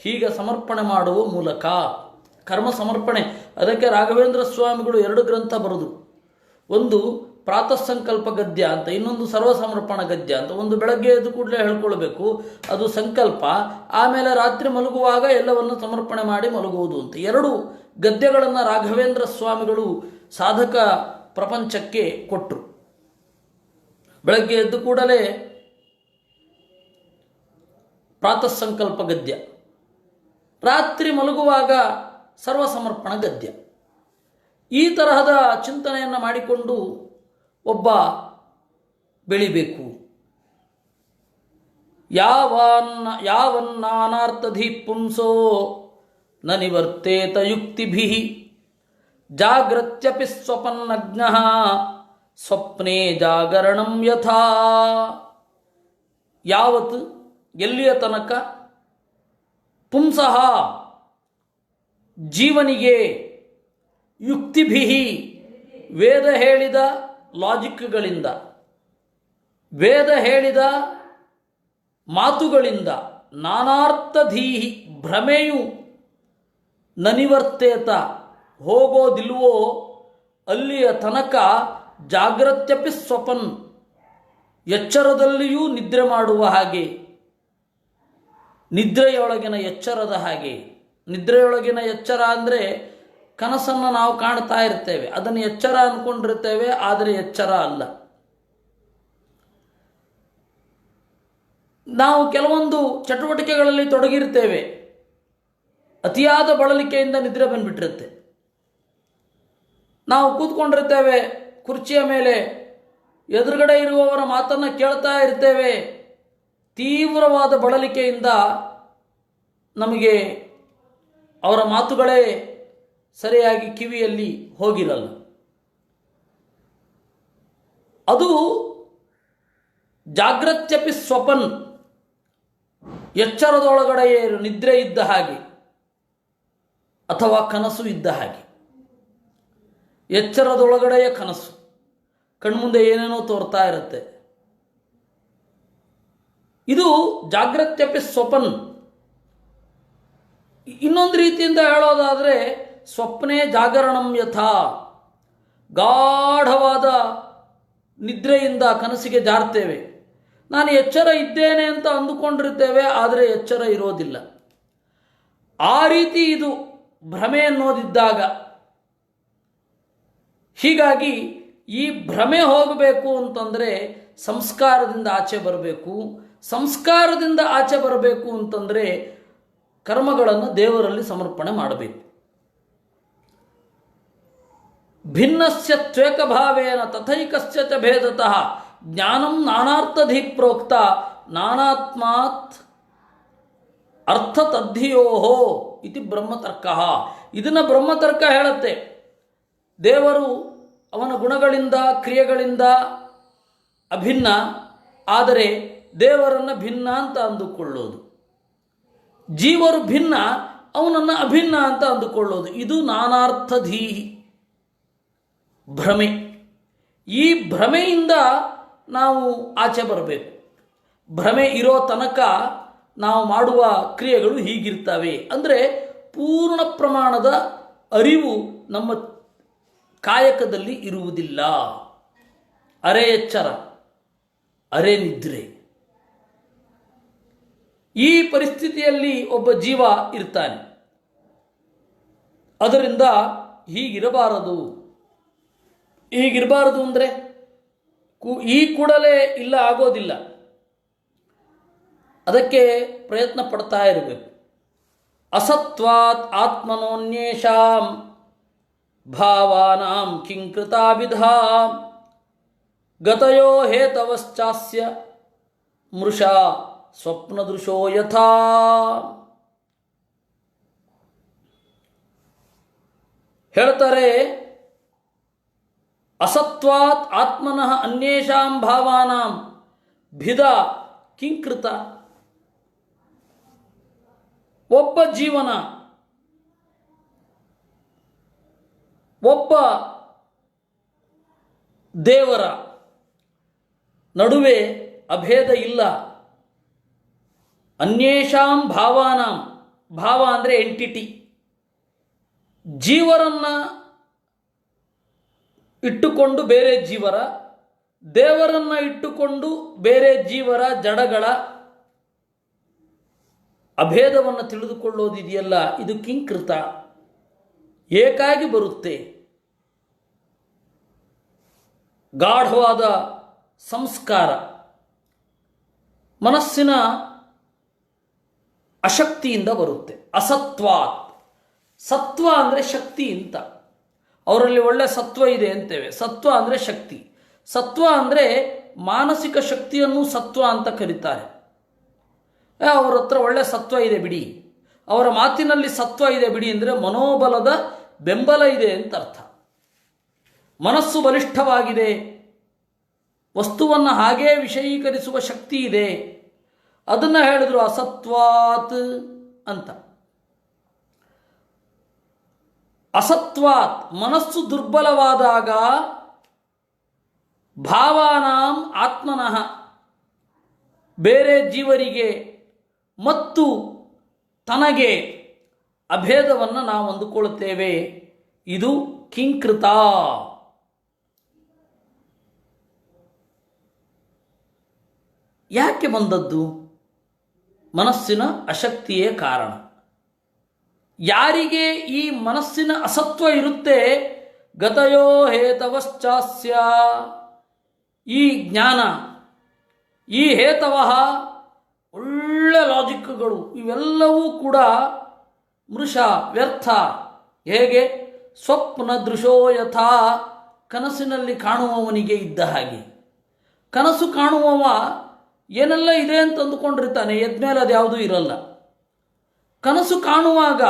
ಹೀಗೆ ಸಮರ್ಪಣೆ ಮಾಡುವ ಮೂಲಕ, ಕರ್ಮ ಸಮರ್ಪಣೆ. ಅದಕ್ಕೆ ರಾಘವೇಂದ್ರ ಸ್ವಾಮಿಗಳು 2 ಗ್ರಂಥ ಬರೆದು, ಒಂದು ಪ್ರಾತಃ ಸಂಕಲ್ಪ ಗದ್ಯ ಅಂತ, ಇನ್ನೊಂದು ಸರ್ವಸಮರ್ಪಣ ಗದ್ಯ ಅಂತ. ಒಂದು ಬೆಳಗ್ಗೆ ಎದ್ದು ಕೂಡಲೇ ಹೇಳ್ಕೊಳ್ಬೇಕು, ಅದು ಸಂಕಲ್ಪ. ಆಮೇಲೆ ರಾತ್ರಿ ಮಲಗುವಾಗ ಎಲ್ಲವನ್ನು ಸಮರ್ಪಣೆ ಮಾಡಿ ಮಲಗುವುದು ಅಂತ 2 ಗದ್ಯಗಳನ್ನು ರಾಘವೇಂದ್ರ ಸ್ವಾಮಿಗಳು ಸಾಧಕ ಪ್ರಪಂಚಕ್ಕೆ ಕೊಟ್ಟರು. ಬೆಳಗ್ಗೆ ಎದ್ದು ಕೂಡಲೇ ಪ್ರಾತಃ ಸಂಕಲ್ಪ ಗದ್ಯ, ರಾತ್ರಿ ಮಲಗುವಾಗ ಸರ್ವಸಮರ್ಪಣ ಗದ್ಯ. ಈ ತರಹದ ಚಿಂತನೆಯನ್ನು ಮಾಡಿಕೊಂಡು ಒಬ್ಬ ಬೆಳಿಬೇಕು. ಯಾವನ್ನಾನಾರ್ಥಧಿ ಪುಂಸೋ ನ ನಿವರ್ತೇತ ಯುಕ್ತಿಭಿಃ ಜಾಗ್ರತ್ಯಪಿ ಸ್ವಪನ್ನಜ್ಞಃ ಸ್ವಪ್ನೇ ಜಾಗರಣಂ ಯಥಾ. ಯಾವತ್ ಎಲ್ಲಿಯ ತನಕ ಪುಂಸಃ ಜೀವನಿಗೆ ಯುಕ್ತಿಭಿಹಿ ವೇದ ಹೇಳಿದ ಲಾಜಿಕ್ಗಳಿಂದ, ವೇದ ಹೇಳಿದ ಮಾತುಗಳಿಂದ, ನಾನಾರ್ಥಧೀಹಿ ಭ್ರಮೆಯು ನನಿವರ್ತೇತ ಹೋಗೋದಿಲ್ವೋ ಅಲ್ಲಿಯ ತನಕ ಜಾಗ್ರತ್ಯಪಿ ಸ್ವಪನ್ ಎಚ್ಚರದಲ್ಲಿಯೂ ನಿದ್ರೆ ಮಾಡುವ ಹಾಗೆ, ನಿದ್ರೆಯೊಳಗಿನ ಎಚ್ಚರದ ಹಾಗೆ. ನಿದ್ರೆಯೊಳಗಿನ ಎಚ್ಚರ ಅಂದರೆ ಕನಸನ್ನು ನಾವು ಕಾಣ್ತಾ ಇರ್ತೇವೆ, ಅದನ್ನು ಎಚ್ಚರ ಅಂದ್ಕೊಂಡಿರ್ತೇವೆ, ಆದರೆ ಎಚ್ಚರ ಅಲ್ಲ. ನಾವು ಕೆಲವೊಂದು ಚಟುವಟಿಕೆಗಳಲ್ಲಿ ತೊಡಗಿರ್ತೇವೆ, ಅತಿಯಾದ ಬಳಲಿಕೆಯಿಂದ ನಿದ್ರೆ ಬಂದುಬಿಟ್ಟಿರುತ್ತೆ. ನಾವು ಕೂತ್ಕೊಂಡಿರ್ತೇವೆ ಕುರ್ಚಿಯ ಮೇಲೆ, ಎದುರುಗಡೆ ಇರುವವರ ಮಾತನ್ನು ಕೇಳ್ತಾ ಇರ್ತೇವೆ. ತೀವ್ರವಾದ ಬಳಲಿಕೆಯಿಂದ ನಮಗೆ ಅವರ ಮಾತುಗಳೇ ಸರಿಯಾಗಿ ಕಿವಿಯಲ್ಲಿ ಹೋಗಿರಲ್ಲ. ಅದು ಜಾಗ್ರತ್ಯಪಿ ಸ್ವಪನ್, ಎಚ್ಚರದೊಳಗಡೆ ನಿದ್ರೆ ಇದ್ದ ಹಾಗೆ ಅಥವಾ ಕನಸು ಇದ್ದ ಹಾಗೆ. ಎಚ್ಚರದೊಳಗಡೆಯ ಕನಸು, ಕಣ್ಮುಂದೆ ಏನೇನೋ ತೋರ್ತಾ ಇರುತ್ತೆ. ಇದು ಜಾಗ್ರತ್ಯಪಿ ಸ್ವಪನ್. ಇನ್ನೊಂದು ರೀತಿಯಿಂದ ಹೇಳೋದಾದರೆ ಸ್ವಪ್ನೇ ಜಾಗರಣಂ ಯಥಾ, ಗಾಢವಾದ ನಿದ್ರೆಯಿಂದ ಕನಸಿಗೆ ಜಾರ್ತೇವೆ. ನಾನು ಎಚ್ಚರ ಇದ್ದೇನೆ ಅಂತ ಅಂದುಕೊಂಡಿರ್ತೇವೆ, ಆದರೆ ಎಚ್ಚರ ಇರೋದಿಲ್ಲ. ಆ ರೀತಿ ಇದು ಭ್ರಮೆ ಅನ್ನೋದಿದ್ದಾಗ. ಹೀಗಾಗಿ ಈ ಭ್ರಮೆ ಹೋಗಬೇಕು ಅಂತಂದರೆ ಸಂಸ್ಕಾರದಿಂದ ಆಚೆ ಬರಬೇಕು. ಸಂಸ್ಕಾರದಿಂದ ಆಚೆ ಬರಬೇಕು ಅಂತಂದರೆ ಕರ್ಮಗಳನ್ನು ದೇವರಲ್ಲಿ ಸಮರ್ಪಣೆ ಮಾಡಬೇಕು. ಭಿನ್ನಸ್ಯ ತ್ವೇಕಭಾವೇನ ತಥೈಕಸ್ಯ ಚ ಭೇದತಃ ಜ್ಞಾನಂ ನಾನಾರ್ಥಧಿ ಪ್ರೋಕ್ತ ನಾನಾತ್ಮಾತ್ ಅರ್ಥ ತದ್ಧಿಯೋಹೋ ಇತಿ ಬ್ರಹ್ಮತರ್ಕ. ಇದನ್ನು ಬ್ರಹ್ಮತರ್ಕ ಹೇಳುತ್ತೆ. ದೇವರು ಅವನ ಗುಣಗಳಿಂದ ಕ್ರಿಯೆಗಳಿಂದ ಅಭಿನ್ನ, ಆದರೆ ದೇವರನ್ನು ಭಿನ್ನ ಅಂತ ಅಂದುಕೊಳ್ಳೋದು, ಜೀವರು ಭಿನ್ನ, ಅವನನ್ನು ಅಭಿನ್ನ ಅಂತ ಅಂದುಕೊಳ್ಳೋದು, ಇದು ನಾನಾರ್ಥಧೀಹಿ ಭ್ರಮೆ. ಈ ಭ್ರಮೆಯಿಂದ ನಾವು ಆಚೆ ಬರಬೇಕು. ಭ್ರಮೆ ಇರೋ ತನಕ ನಾವು ಮಾಡುವ ಕ್ರಿಯೆಗಳು ಹೀಗಿರ್ತವೆ. ಅಂದರೆ ಪೂರ್ಣ ಪ್ರಮಾಣದ ಅರಿವು ನಮ್ಮ ಕಾಯಕದಲ್ಲಿ ಇರುವುದಿಲ್ಲ. ಅರೆ ಎಚ್ಚರ, ಅರೆ ನಿದ್ರೆ. ಈ ಪರಿಸ್ಥಿತಿಯಲ್ಲಿ ಒಬ್ಬ ಜೀವ ಇರ್ತಾನೆ. ಅದರಿಂದ ಹೀಗಿರಬಾರದು. ಹೀಗಿರಬಾರದು ಅಂದರೆ ಈ ಕೂಡಲೇ ಇಲ್ಲ, ಆಗೋದಿಲ್ಲ. ಅದಕ್ಕೆ ಪ್ರಯತ್ನ ಪಡ್ತಾ ಇರಬೇಕು. ಅಸತ್ವಾತ್ ಆತ್ಮನೋನ್ಯೇಷಾಂ ಭಾವಾನಾಂ ಕಿಂಕೃತಾವಿಧಾ ಗತಯೋ ಹೇತವಶ್ಚಾಸ್ಯ ಮೃಷಾ ಸ್ವಪ್ನದೃಶೋ ಯಥಾ. ಹೇಳ್ತಾರೆ, ಅಸತ್ವಾತ್ ಆತ್ಮನಃ ಅನ್ಯೇಷಾಂ ಭಾವಾನಾಂ ಭಿದ ಕಿಂಕೃತ. ಒಬ್ಬ ಜೀವನ, ಒಬ್ಬ ದೇವರ ನಡುವೆ ಅಭೇದ ಇಲ್ಲ. ಅನ್ಯೇಷಾಂ ಭಾವಾನಾಂ, ಭಾವ ಅಂದರೆ ಎಂಟಿಟಿ. ಜೀವರನ್ನು ಇಟ್ಟುಕೊಂಡು ಬೇರೆ ಜೀವರ, ದೇವರನ್ನು ಇಟ್ಟುಕೊಂಡು ಬೇರೆ ಜೀವರ, ಜಡಗಳ ಅಭೇದವನ್ನು ತಿಳಿದುಕೊಳ್ಳೋದಿದೆಯಲ್ಲ, ಇದು ಕಿಂಕೃತ, ಏಕಾಗಿ ಬರುತ್ತೆ. ಗಾಢವಾದ ಸಂಸ್ಕಾರ, ಮನಸ್ಸಿನ ಅಶಕ್ತಿಯಿಂದ ಬರುತ್ತೆ. ಅಸತ್ವಾತ್, ಸತ್ವ ಅಂದರೆ ಶಕ್ತಿ ಅಂತ. ಅವರಲ್ಲಿ ಒಳ್ಳೆ ಸತ್ವ ಇದೆ ಅಂತೇವೆ. ಸತ್ವ ಅಂದರೆ ಶಕ್ತಿ. ಸತ್ವ ಅಂದರೆ ಮಾನಸಿಕ ಶಕ್ತಿಯನ್ನು ಸತ್ವ ಅಂತ ಕರೀತಾರೆ. ಅವರ ಹತ್ರ ಒಳ್ಳೆ ಸತ್ವ ಇದೆ ಬಿಡಿ, ಅವರ ಮಾತಿನಲ್ಲಿ ಸತ್ವ ಇದೆ ಬಿಡಿ ಅಂದರೆ ಮನೋಬಲದ ಬೆಂಬಲ ಇದೆ ಅಂತ ಅರ್ಥ. ಮನಸ್ಸು ಬಲಿಷ್ಠವಾಗಿದೆ, ವಸ್ತುವನ್ನು ಹಾಗೇ ವಿಷಯೀಕರಿಸುವ ಶಕ್ತಿ ಇದೆ. ಅದನ್ನು ಹೇಳಿದ್ರು ಅಸತ್ವಾತ್ ಅಂತ. ಅಸತ್ವಾತ್, ಮನಸ್ಸು ದುರ್ಬಲವಾದಾಗ ಭಾವಾನಾಂ ಆತ್ಮನಃ, ಬೇರೆ ಜೀವರಿಗೆ ಮತ್ತು ತನಗೆ ಅಭೇದವನ್ನು ನಾವು ಅಂದುಕೊಳ್ಳುತ್ತೇವೆ. ಇದು ಕಿಂಕೃತ. ಯಾಕೆ ಬಂದದ್ದು? ಮನಸ್ಸಿನ ಅಶಕ್ತಿಯೇ ಕಾರಣ. ಯಾರಿಗೆ ಈ ಮನಸ್ಸಿನ ಅಸತ್ವ ಇರುತ್ತೆ, ಗತಯೋ ಹೇತವಶ್ಚಾಸ್ಯ, ಈ ಜ್ಞಾನ, ಈ ಹೇತವಃ, ಒಳ್ಳೆ ಲಾಜಿಕ್ಗಳು, ಇವೆಲ್ಲವೂ ಕೂಡ ಮೃಷ, ವ್ಯರ್ಥ. ಹೇಗೆ? ಸ್ವಪ್ನ ದೃಶೋ ಯಥಾ, ಕನಸಿನಲ್ಲಿ ಕಾಣುವವನಿಗೆ ಇದ್ದ ಹಾಗೆ. ಕನಸು ಕಾಣುವವ ಏನೆಲ್ಲ ಇದೆ ಅಂತ ಅಂದುಕೊಂಡಿರ್ತಾನೆ, ಎದ್ಮೇಲೆ ಅದು ಯಾವುದೂ ಇರಲ್ಲ. ಕನಸು ಕಾಣುವಾಗ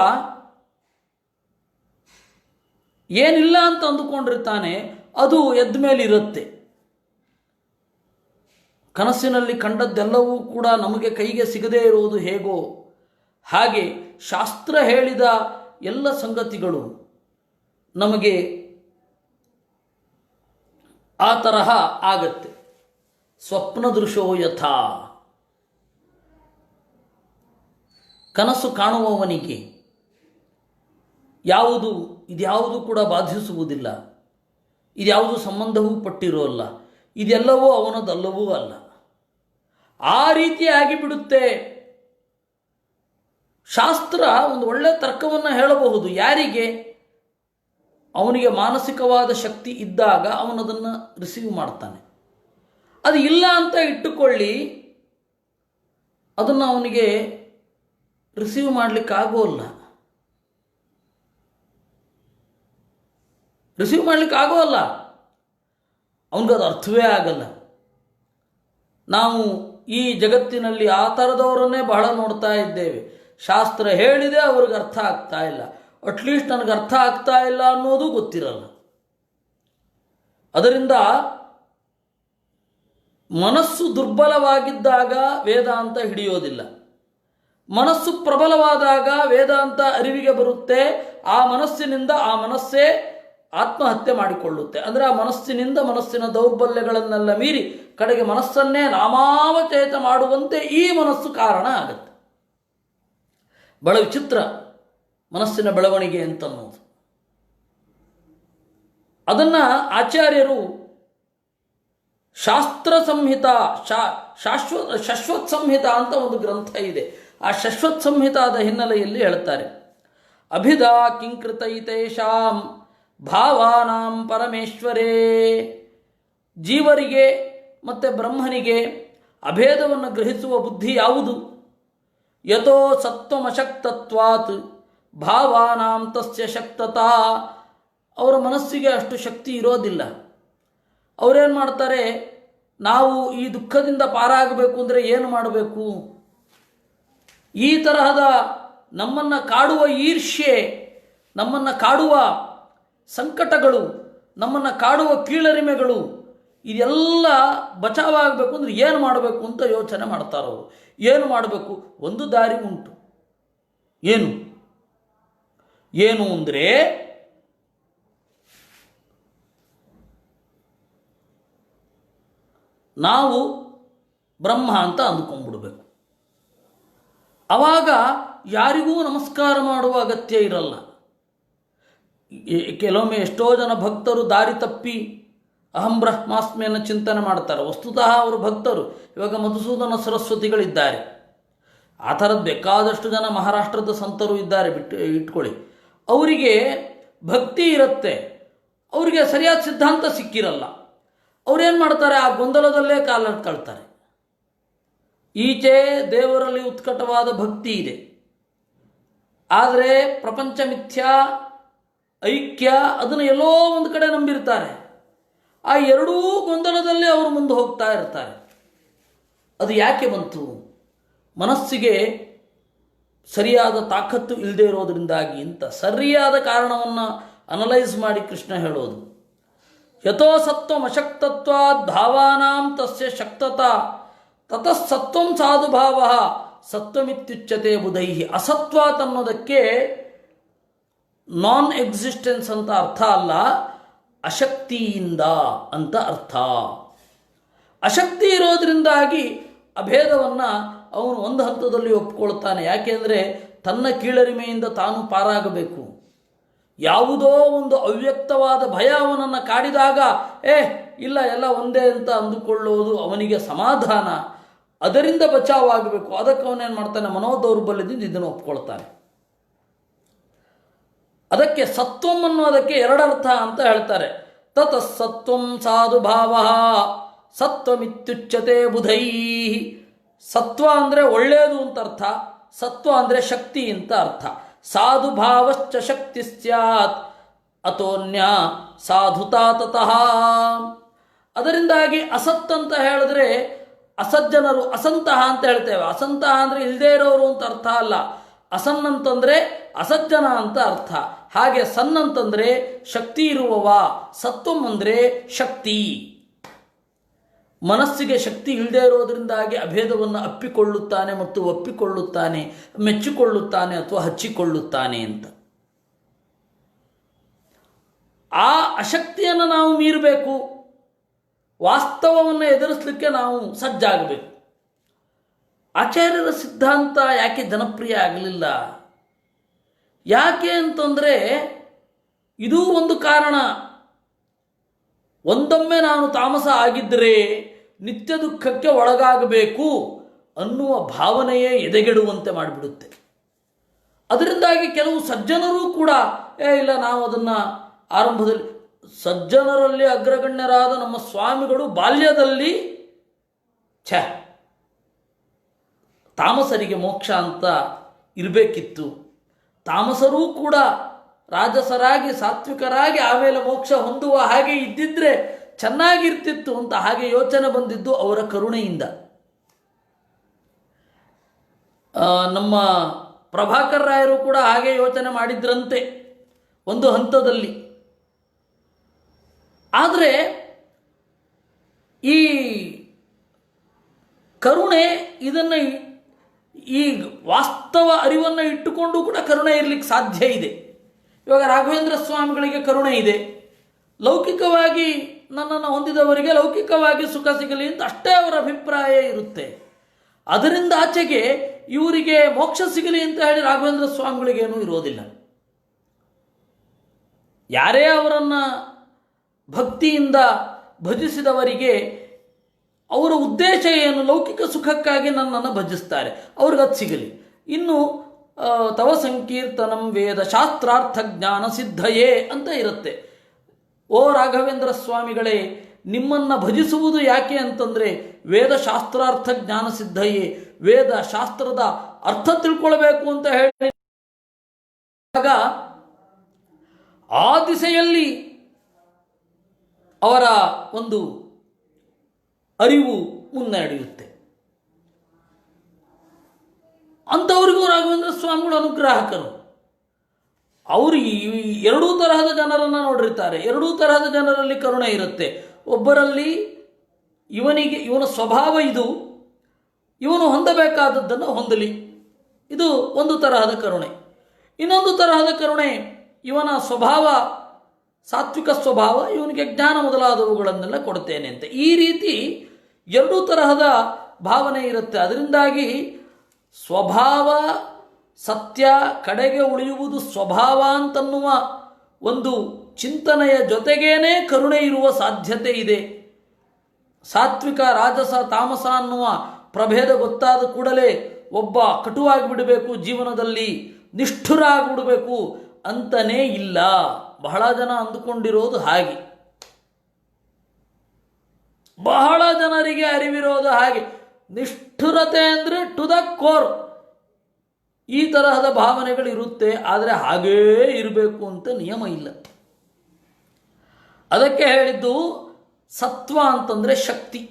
ಏನಿಲ್ಲ ಅಂತ ಅಂದುಕೊಂಡಿರ್ತಾನೆ, ಅದು ಎದ್ದ ಮೇಲೆ ಇರುತ್ತೆ. ಕನಸಿನಲ್ಲಿ ಕಂಡದ್ದೆಲ್ಲವೂ ಕೂಡ ನಮಗೆ ಕೈಗೆ ಸಿಗದೇ ಇರುವುದು ಹೇಗೋ ಹಾಗೆ ಶಾಸ್ತ್ರ ಹೇಳಿದ ಎಲ್ಲ ಸಂಗತಿಗಳು ನಮಗೆ ಆ ತರಹ ಆಗತ್ತೆ. ಸ್ವಪ್ನದೃಶೋ ಯಥಾ, ಕನಸು ಕಾಣುವವನಿಗೆ ಇದ್ಯಾವುದು ಕೂಡ ಬಾಧಿಸುವುದಿಲ್ಲ, ಇದ್ಯಾವುದು ಸಂಬಂಧವೂ ಪಟ್ಟಿರೋಲ್ಲ. ಇದೆಲ್ಲವೂ ಅವನದಲ್ಲವೂ ಅಲ್ಲ. ಆ ರೀತಿಯಾಗಿ ಬಿಡುತ್ತೆ. ಶಾಸ್ತ್ರ ಒಂದು ಒಳ್ಳೆಯ ತರ್ಕವನ್ನು ಹೇಳಬಹುದು. ಯಾರಿಗೆ? ಅವನಿಗೆ ಮಾನಸಿಕವಾದ ಶಕ್ತಿ ಇದ್ದಾಗ ಅವನದನ್ನು ರಿಸೀವ್ ಮಾಡ್ತಾನೆ. ಅದು ಇಲ್ಲ ಅಂತ ಇಟ್ಟುಕೊಳ್ಳಿ, ಅದನ್ನು ಅವನಿಗೆ ರಿಸೀವ್ ಮಾಡಲಿಕ್ಕಾಗೋಲ್ಲ. ರಿಸೀವ್ ಮಾಡಲಿಕ್ಕಾಗೋಲ್ಲ, ಅವನಿಗದು ಅರ್ಥವೇ ಆಗಲ್ಲ. ನಾವು ಈ ಜಗತ್ತಿನಲ್ಲಿ ಆ ಥರದವರನ್ನೇ ಬಹಳ ನೋಡ್ತಾ ಇದ್ದೇವೆ. ಶಾಸ್ತ್ರ ಹೇಳಿದೆ, ಅವ್ರಿಗೆ ಅರ್ಥ ಆಗ್ತಾ ಇಲ್ಲ. ಅಟ್ಲೀಸ್ಟ್ ನನಗೆ ಅರ್ಥ ಆಗ್ತಾ ಇಲ್ಲ ಅನ್ನೋದು ಗೊತ್ತಿರಲ್ಲ. ಅದರಿಂದ ಮನಸ್ಸು ದುರ್ಬಲವಾಗಿದ್ದಾಗ ವೇದಾಂತ ಹಿಡಿಯೋದಿಲ್ಲ. ಮನಸ್ಸು ಪ್ರಬಲವಾದಾಗ ವೇದಾಂತ ಅರಿವಿಗೆ ಬರುತ್ತೆ. ಆ ಮನಸ್ಸಿನಿಂದ ಆ ಮನಸ್ಸೇ ಆತ್ಮಹತ್ಯೆ ಮಾಡಿಕೊಳ್ಳುತ್ತೆ. ಅಂದರೆ ಆ ಮನಸ್ಸಿನಿಂದ ಮನಸ್ಸಿನ ದೌರ್ಬಲ್ಯಗಳನ್ನೆಲ್ಲ ಮೀರಿ ಕಡೆಗೆ ಮನಸ್ಸನ್ನೇ ನಾಮಾವಚೇತ ಮಾಡುವಂತೆ ಈ ಮನಸ್ಸು ಕಾರಣ ಆಗುತ್ತೆ. ಬಹಳ ವಿಚಿತ್ರ ಮನಸ್ಸಿನ ಬೆಳವಣಿಗೆ ಅಂತನ್ನೋದು. ಅದನ್ನು ಆಚಾರ್ಯರು ಶಾಸ್ತ್ರ ಸಂಹಿತ, ಶಶ್ವತ್ ಸಂಹಿತ ಅಂತ ಒಂದು ಗ್ರಂಥ ಇದೆ. ಆ ಶಶ್ವತ್ ಸಂಹಿತಾದ ಹಿನ್ನೆಲೆಯಲ್ಲಿ ಹೇಳ್ತಾರೆ, ಅಭಿಧಾ ಕಿಂಕೃತೈತೇಷಾಂ ಭಾವಾನಾಂ ಪರಮೇಶ್ವರೇ. ಜೀವರಿಗೆ ಮತ್ತು ಬ್ರಹ್ಮನಿಗೆ ಅಭೇದವನ್ನು ಗ್ರಹಿಸುವ ಬುದ್ಧಿ ಯಾವುದು? ಯತೋ ಸತ್ವಮಶಕ್ತತ್ವಾತ್ ಭಾವಾನಾಂ ತಸ್ಯ ಶಕ್ತತಾ. ಅವರ ಮನಸ್ಸಿಗೆ ಅಷ್ಟು ಶಕ್ತಿ ಇರೋದಿಲ್ಲ. ಅವರೇನು ಮಾಡ್ತಾರೆ, ನಾವು ಈ ದುಃಖದಿಂದ ಪಾರಾಗಬೇಕು ಅಂದರೆ ಏನು ಮಾಡಬೇಕು? ಈ ತರಹದ ನಮ್ಮನ್ನು ಕಾಡುವ ಈರ್ಷ್ಯೆ, ನಮ್ಮನ್ನು ಕಾಡುವ ಸಂಕಟಗಳು, ನಮ್ಮನ್ನು ಕಾಡುವ ಕೀಳರಿಮೆಗಳು, ಇದೆಲ್ಲ ಬಚಾವಾಗಬೇಕು ಅಂದರೆ ಏನು ಮಾಡಬೇಕು ಅಂತ ಯೋಚನೆ ಮಾಡ್ತಾರವರು. ಏನು ಮಾಡಬೇಕು? ಒಂದು ದಾರಿ ಉಂಟು. ಏನು ಅಂದರೆ ನಾವು ಬ್ರಹ್ಮ ಅಂತ ಅಂದ್ಕೊಂಡ್ಬಿಡ್ಬೇಕು. ಆವಾಗ ಯಾರಿಗೂ ನಮಸ್ಕಾರ ಮಾಡುವ ಅಗತ್ಯ ಇರಲ್ಲ. ಕೆಲವೊಮ್ಮೆ ಎಷ್ಟೋ ಜನ ಭಕ್ತರು ದಾರಿ ತಪ್ಪಿ ಅಹಂ ಬ್ರಹ್ಮಾಸ್ಮಿ ಅನ್ನೋ ಚಿಂತನೆ ಮಾಡ್ತಾರೆ. ವಸ್ತುತಃ ಅವರು ಭಕ್ತರು. ಇವಾಗ ಮಧುಸೂದನ ಸರಸ್ವತಿಗಳಿದ್ದಾರೆ, ಆ ಥರದ್ದು ಬೇಕಾದಷ್ಟು ಜನ ಮಹಾರಾಷ್ಟ್ರದ ಸಂತರು ಇದ್ದಾರೆ, ಇಟ್ಕೊಳ್ಳಿ. ಅವರಿಗೆ ಭಕ್ತಿ ಇರುತ್ತೆ, ಅವರಿಗೆ ಸರಿಯಾದ ಸಿದ್ಧಾಂತ ಸಿಕ್ಕಿರಲ್ಲ. ಅವರೇನು ಮಾಡ್ತಾರೆ, ಆ ಗೊಂದಲದಲ್ಲೇ ಕಾಲ ತಳ್ತಾರೆ. ಈಚೆ ದೇವರಲ್ಲಿ ಉತ್ಕಟವಾದ ಭಕ್ತಿ ಇದೆ, ಆದರೆ ಪ್ರಪಂಚ ಮಿಥ್ಯಾ, ಐಕ್ಯ ಅದನ್ನು ಎಲ್ಲೋ ಒಂದು ಕಡೆ ನಂಬಿರ್ತಾರೆ. ಆ ಎರಡೂ ಗೊಂದಲದಲ್ಲೇ ಅವರು ಮುಂದೆ ಹೋಗ್ತಾ ಇರ್ತಾರೆ. ಅದು ಯಾಕೆ ಬಂತು? ಮನಸ್ಸಿಗೆ ಸರಿಯಾದ ತಾಕತ್ತು ಇಲ್ಲದೆ ಇರೋದರಿಂದಾಗಿ ಅಂತ ಸರಿಯಾದ ಕಾರಣವನ್ನು ಅನಲೈಸ್ ಮಾಡಿ ಕೃಷ್ಣ ಹೇಳೋದು. ಯಥೋ ಸತ್ವಂ ಅಶಕ್ತತ್ವಾದ್ ಭಾವಾನಾಂ ತಸ್ಯ ಶಕ್ತತಾ ತತಃ ಸತ್ವಂ ಸಾಧುಭಾವ ಸತ್ವಮಿತ್ಯುಚ್ಯತೆ ಬುಧೈಹಿ. ಅಸತ್ವಾತ್ ಅನ್ನೋದಕ್ಕೆ ನಾನ್ ಎಕ್ಸಿಸ್ಟೆನ್ಸ್ ಅಂತ ಅರ್ಥ ಅಲ್ಲ, ಅಶಕ್ತಿಯಿಂದ ಅಂತ ಅರ್ಥ. ಅಶಕ್ತಿ ಇರೋದ್ರಿಂದಾಗಿ ಅಭೇದವನ್ನು ಅವನು ಒಂದು ಹಂತದಲ್ಲಿ ಒಪ್ಪಿಕೊಳ್ತಾನೆ. ಯಾಕೆಂದರೆ ತನ್ನ ಕೀಳರಿಮೆಯಿಂದ ತಾನು ಪಾರಾಗಬೇಕು. ಯಾವುದೋ ಒಂದು ಅವ್ಯಕ್ತವಾದ ಭಯ ಅವನನ್ನು ಕಾಡಿದಾಗ ಇಲ್ಲ ಎಲ್ಲ ಒಂದೇ ಅಂತ ಅಂದುಕೊಳ್ಳೋದು ಅವನಿಗೆ ಸಮಾಧಾನ. ಅದರಿಂದ ಬಚಾವಾಗಬೇಕು. ಅದಕ್ಕೆ ಅವನೇನು ಮಾಡ್ತಾನೆ, ಮನೋದೌರ್ಬಲ್ಯದಿಂದ ಇದನ್ನು ಒಪ್ಕೊಳ್ತಾನೆ. ಅದಕ್ಕೆ ಸತ್ವಂ ಅನ್ನೋದಕ್ಕೆ ಎರಡರ್ಥ ಅಂತ ಹೇಳ್ತಾರೆ. ತತಃ ಸತ್ವಂ ಸಾಧುಭಾವ ಸತ್ವಮಿತ್ಯುಚ್ಯತೆ ಬುಧೈ. ಸತ್ವ ಅಂದರೆ ಒಳ್ಳೆಯದು ಅಂತ ಅರ್ಥ, ಸತ್ವ ಅಂದರೆ ಶಕ್ತಿ ಅಂತ ಅರ್ಥ. ಸಾಧುಭಾವಶ್ಚ ಶಕ್ತಿ ಸ್ಯಾತ್ ಅಥೋನ್ಯ ಸಾಧುತಾ ತತಃ. ಅದರಿಂದಾಗಿ ಅಸತ್ ಅಂತ ಹೇಳಿದ್ರೆ ಅಸಜ್ಜನರು, ಅಸಂತಹ ಅಂತ ಹೇಳ್ತೇವೆ. ಅಸಂತಹ ಅಂದರೆ ಇಲ್ಲದೇ ಇರೋರು ಅಂತ ಅರ್ಥ ಅಲ್ಲ. ಅಸನ್ ಅಂತಂದರೆ ಅಸಜ್ಜನ ಅಂತ ಅರ್ಥ. ಹಾಗೆ ಸನ್ ಅಂತಂದರೆ ಶಕ್ತಿ ಇರುವವ, ಸತ್ವಂ ಅಂದರೆ ಶಕ್ತಿ. ಮನಸ್ಸಿಗೆ ಶಕ್ತಿ ಇಲ್ಲದೇ ಇರೋದರಿಂದಾಗಿ ಅಭೇದವನ್ನು ಅಪ್ಪಿಕೊಳ್ಳುತ್ತಾನೆ ಮತ್ತು ಒಪ್ಪಿಕೊಳ್ಳುತ್ತಾನೆ, ಮೆಚ್ಚಿಕೊಳ್ಳುತ್ತಾನೆ ಅಥವಾ ಹಚ್ಚಿಕೊಳ್ಳುತ್ತಾನೆ ಅಂತ. ಆ ಅಶಕ್ತಿಯನ್ನು ನಾವು ಮೀರಬೇಕು. ವಾಸ್ತವವನ್ನು ಎದುರಿಸಲಿಕ್ಕೆ ನಾವು ಸಜ್ಜಾಗಬೇಕು. ಆಚಾರ್ಯರ ಸಿದ್ಧಾಂತ ಯಾಕೆ ಜನಪ್ರಿಯ ಆಗಲಿಲ್ಲ? ಯಾಕೆ ಅಂತಂದರೆ ಇದೂ ಒಂದು ಕಾರಣ. ಒಂದೊಮ್ಮೆ ನಾನು ತಾಮಸ ಆಗಿದ್ದರೆ ನಿತ್ಯ ದುಃಖಕ್ಕೆ ಒಳಗಾಗಬೇಕು ಅನ್ನುವ ಭಾವನೆಯೇ ಎದೆಗೆಡುವಂತೆ ಮಾಡಿಬಿಡುತ್ತೆ. ಅದರಿಂದಾಗಿ ಕೆಲವು ಸಜ್ಜನರೂ ಕೂಡ ಇಲ್ಲ ನಾವು ಅದನ್ನು ಆರಂಭದಲ್ಲಿ ಸಜ್ಜನರಲ್ಲಿ ಅಗ್ರಗಣ್ಯರಾದ ನಮ್ಮ ಸ್ವಾಮಿಗಳು ಬಾಲ್ಯದಲ್ಲಿ ತಾಮಸರಿಗೆ ಮೋಕ್ಷ ಅಂತ ಇರಬೇಕಿತ್ತು, ತಾಮಸರೂ ಕೂಡ ರಾಜಸರಾಗಿ ಸಾತ್ವಿಕರಾಗಿ ಆಮೇಲೆ ಮೋಕ್ಷ ಹೊಂದುವ ಹಾಗೆ ಇದ್ದಿದ್ರೆ ಚೆನ್ನಾಗಿರ್ತಿತ್ತು ಅಂತ ಹಾಗೆ ಯೋಚನೆ ಬಂದಿದ್ದು ಅವರ ಕರುಣೆಯಿಂದ. ನಮ್ಮ ಪ್ರಭಾಕರ್ ರಾಯರು ಕೂಡ ಹಾಗೆ ಯೋಚನೆ ಮಾಡಿದ್ರಂತೆ ಒಂದು ಹಂತದಲ್ಲಿ. ಆದರೆ ಈ ಕರುಣೆ ಇದನ್ನು ಈ ವಾಸ್ತವ ಅರಿವನ್ನು ಇಟ್ಟುಕೊಂಡು ಕೂಡ ಕರುಣೆ ಇರಲಿಕ್ಕೆ ಸಾಧ್ಯ ಇದೆ. ಇವಾಗ ರಾಘವೇಂದ್ರ ಸ್ವಾಮಿಗಳಿಗೆ ಕರುಣೆ ಇದೆ, ಲೌಕಿಕವಾಗಿ ನನ್ನನ್ನು ಹೊಂದಿದವರಿಗೆ ಲೌಕಿಕವಾಗಿ ಸುಖ ಸಿಗಲಿ ಅಂತ ಅಷ್ಟೇ ಅವರ ಅಭಿಪ್ರಾಯ ಇರುತ್ತೆ. ಅದರಿಂದ ಆಚೆಗೆ ಇವರಿಗೆ ಮೋಕ್ಷ ಸಿಗಲಿ ಅಂತ ಹೇಳಿ ರಾಘವೇಂದ್ರ ಸ್ವಾಮಿಗಳಿಗೇನೂ ಇರೋದಿಲ್ಲ. ಯಾರೇ ಅವರನ್ನು ಭಕ್ತಿಯಿಂದ ಭಜಿಸಿದವರಿಗೆ ಅವರ ಉದ್ದೇಶ ಏನು? ಲೌಕಿಕ ಸುಖಕ್ಕಾಗಿ ನನ್ನನ್ನು ಭಜಿಸ್ತಾರೆ, ಅವ್ರಿಗದು ಸಿಗಲಿ. ಇನ್ನು ತವ ಸಂಕೀರ್ತನಂ ವೇದ ಶಾಸ್ತ್ರಾರ್ಥ ಜ್ಞಾನ ಸಿದ್ಧಯೇ ಅಂತ ಇರುತ್ತೆ. ಓ ರಾಘವೇಂದ್ರ ಸ್ವಾಮಿಗಳೇ, ನಿಮ್ಮನ್ನು ಭಜಿಸುವುದು ಯಾಕೆ ಅಂತಂದರೆ ವೇದ ಶಾಸ್ತ್ರಾರ್ಥ ಜ್ಞಾನ ಸಿದ್ಧಯೇ, ವೇದ ಶಾಸ್ತ್ರದ ಅರ್ಥ ತಿಳ್ಕೊಳ್ಬೇಕು ಅಂತ ಹೇಳಿ ಆ ದಿಸೆಯಲ್ಲಿ ಅವರ ಒಂದು ಅರಿವು ಮುನ್ನಡೆಯುತ್ತೆ. ಅಂಥವರಿಗೂ ರಾಘವೇಂದ್ರ ಸ್ವಾಮಿಗಳು ಅನುಗ್ರಾಹಕರು. ಅವರು ಎರಡೂ ತರಹದ ಜನರನ್ನು ನೋಡಿರ್ತಾರೆ, ಎರಡೂ ತರಹದ ಜನರಲ್ಲಿ ಕರುಣೆ ಇರುತ್ತೆ. ಒಬ್ಬರಲ್ಲಿ ಇವನ ಸ್ವಭಾವ ಇದು, ಇವನು ಹೊಂದಬೇಕಾದದ್ದನ್ನು ಹೊಂದಲಿ, ಇದು ಒಂದು ತರಹದ ಕರುಣೆ. ಇನ್ನೊಂದು ತರಹದ ಕರುಣೆ, ಇವನ ಸ್ವಭಾವ ಸಾತ್ವಿಕ ಸ್ವಭಾವ, ಇವನಿಗೆ ಜ್ಞಾನ ಮೊದಲಾದವುಗಳನ್ನೆಲ್ಲ ಕೊಡ್ತೇನೆ ಅಂತ. ಈ ರೀತಿ ಎರಡೂ ತರಹದ ಭಾವನೆ ಇರುತ್ತೆ. ಅದರಿಂದಾಗಿ ಸ್ವಭಾವ ಸತ್ಯ ಕಡೆಗೆ ಉಳಿಯುವುದು ಸ್ವಭಾವ ಅಂತನ್ನುವ ಒಂದು ಚಿಂತನೆಯ ಜೊತೆಗೇನೆ ಕರುಣೆ ಇರುವ ಸಾಧ್ಯತೆ ಇದೆ. ಸಾತ್ವಿಕ ರಾಜಸ ತಾಮಸ ಅನ್ನುವ ಪ್ರಭೇದ ಗೊತ್ತಾದ ಕೂಡಲೇ ಒಬ್ಬ ಕಟುವಾಗಿ ಬಿಡಬೇಕು, ಜೀವನದಲ್ಲಿ ನಿಷ್ಠುರ ಆಗಿಬಿಡಬೇಕು ಅಂತನೇ ಇಲ್ಲ. ಬಹಳ ಜನ ಅಂದುಕೊಂಡಿರೋದು ಹಾಗೆ, ಬಹಳ ಜನರಿಗೆ ಅರಿವಿರೋದು ಹಾಗೆ. ನಿಷ್ಠುರತೆ ಅಂದರೆ ಟು ದ ಕೋರ್, ಈ ತರಹದ ಭಾವನೆಗಳಿರುತ್ತೆ. ಆದರೆ ಹಾಗೇ ಇರಬೇಕು ಅಂತ ನಿಯಮ ಇಲ್ಲ. ಅದಕ್ಕೆ ಹೇಳಿದ್ದು ಸತ್ವ ಅಂತಂದರೆ ಶಕ್ತಿ,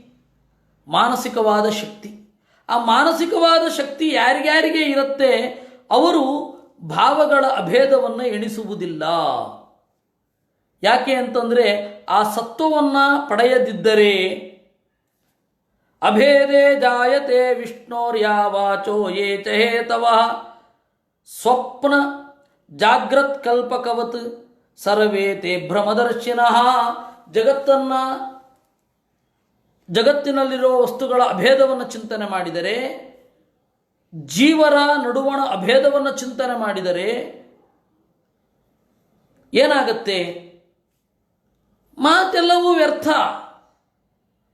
ಮಾನಸಿಕವಾದ ಶಕ್ತಿ. ಆ ಮಾನಸಿಕವಾದ ಶಕ್ತಿ ಯಾರಿಗ್ಯಾರಿಗೆ ಇರುತ್ತೆ ಅವರು ಭಾವಗಳ ಅಭೇದವನ್ನು ಎಣಿಸುವುದಿಲ್ಲ. ಯಾಕೆ ಅಂತಂದರೆ ಆ ಸತ್ವವನ್ನು ಪಡೆಯದಿದ್ದರೆ ಅಭೇದೇ ಜಾಯತೆ ವಿಷ್ಣೋರ್ಯಾವಾಚೋ ಯೇ ಚಹೇತವಃ ಸ್ವಪ್ನ ಜಾಗ್ರತ್ ಕಲ್ಪಕವತ್ ಸರ್ವೇ ತೇ ಭ್ರಮದರ್ಶಿನಃ. ಜಗತ್ತಿನಲ್ಲಿರೋ ವಸ್ತುಗಳ ಅಭೇದವನ್ನು ಚಿಂತನೆ ಮಾಡಿದರೆ, ಜೀವರ ನಡುವಣ ಅಭೇದವನ್ನು ಚಿಂತನೆ ಮಾಡಿದರೆ ಏನಾಗತ್ತೆ? ಮಾತೆಲ್ಲವೂ ವ್ಯರ್ಥ.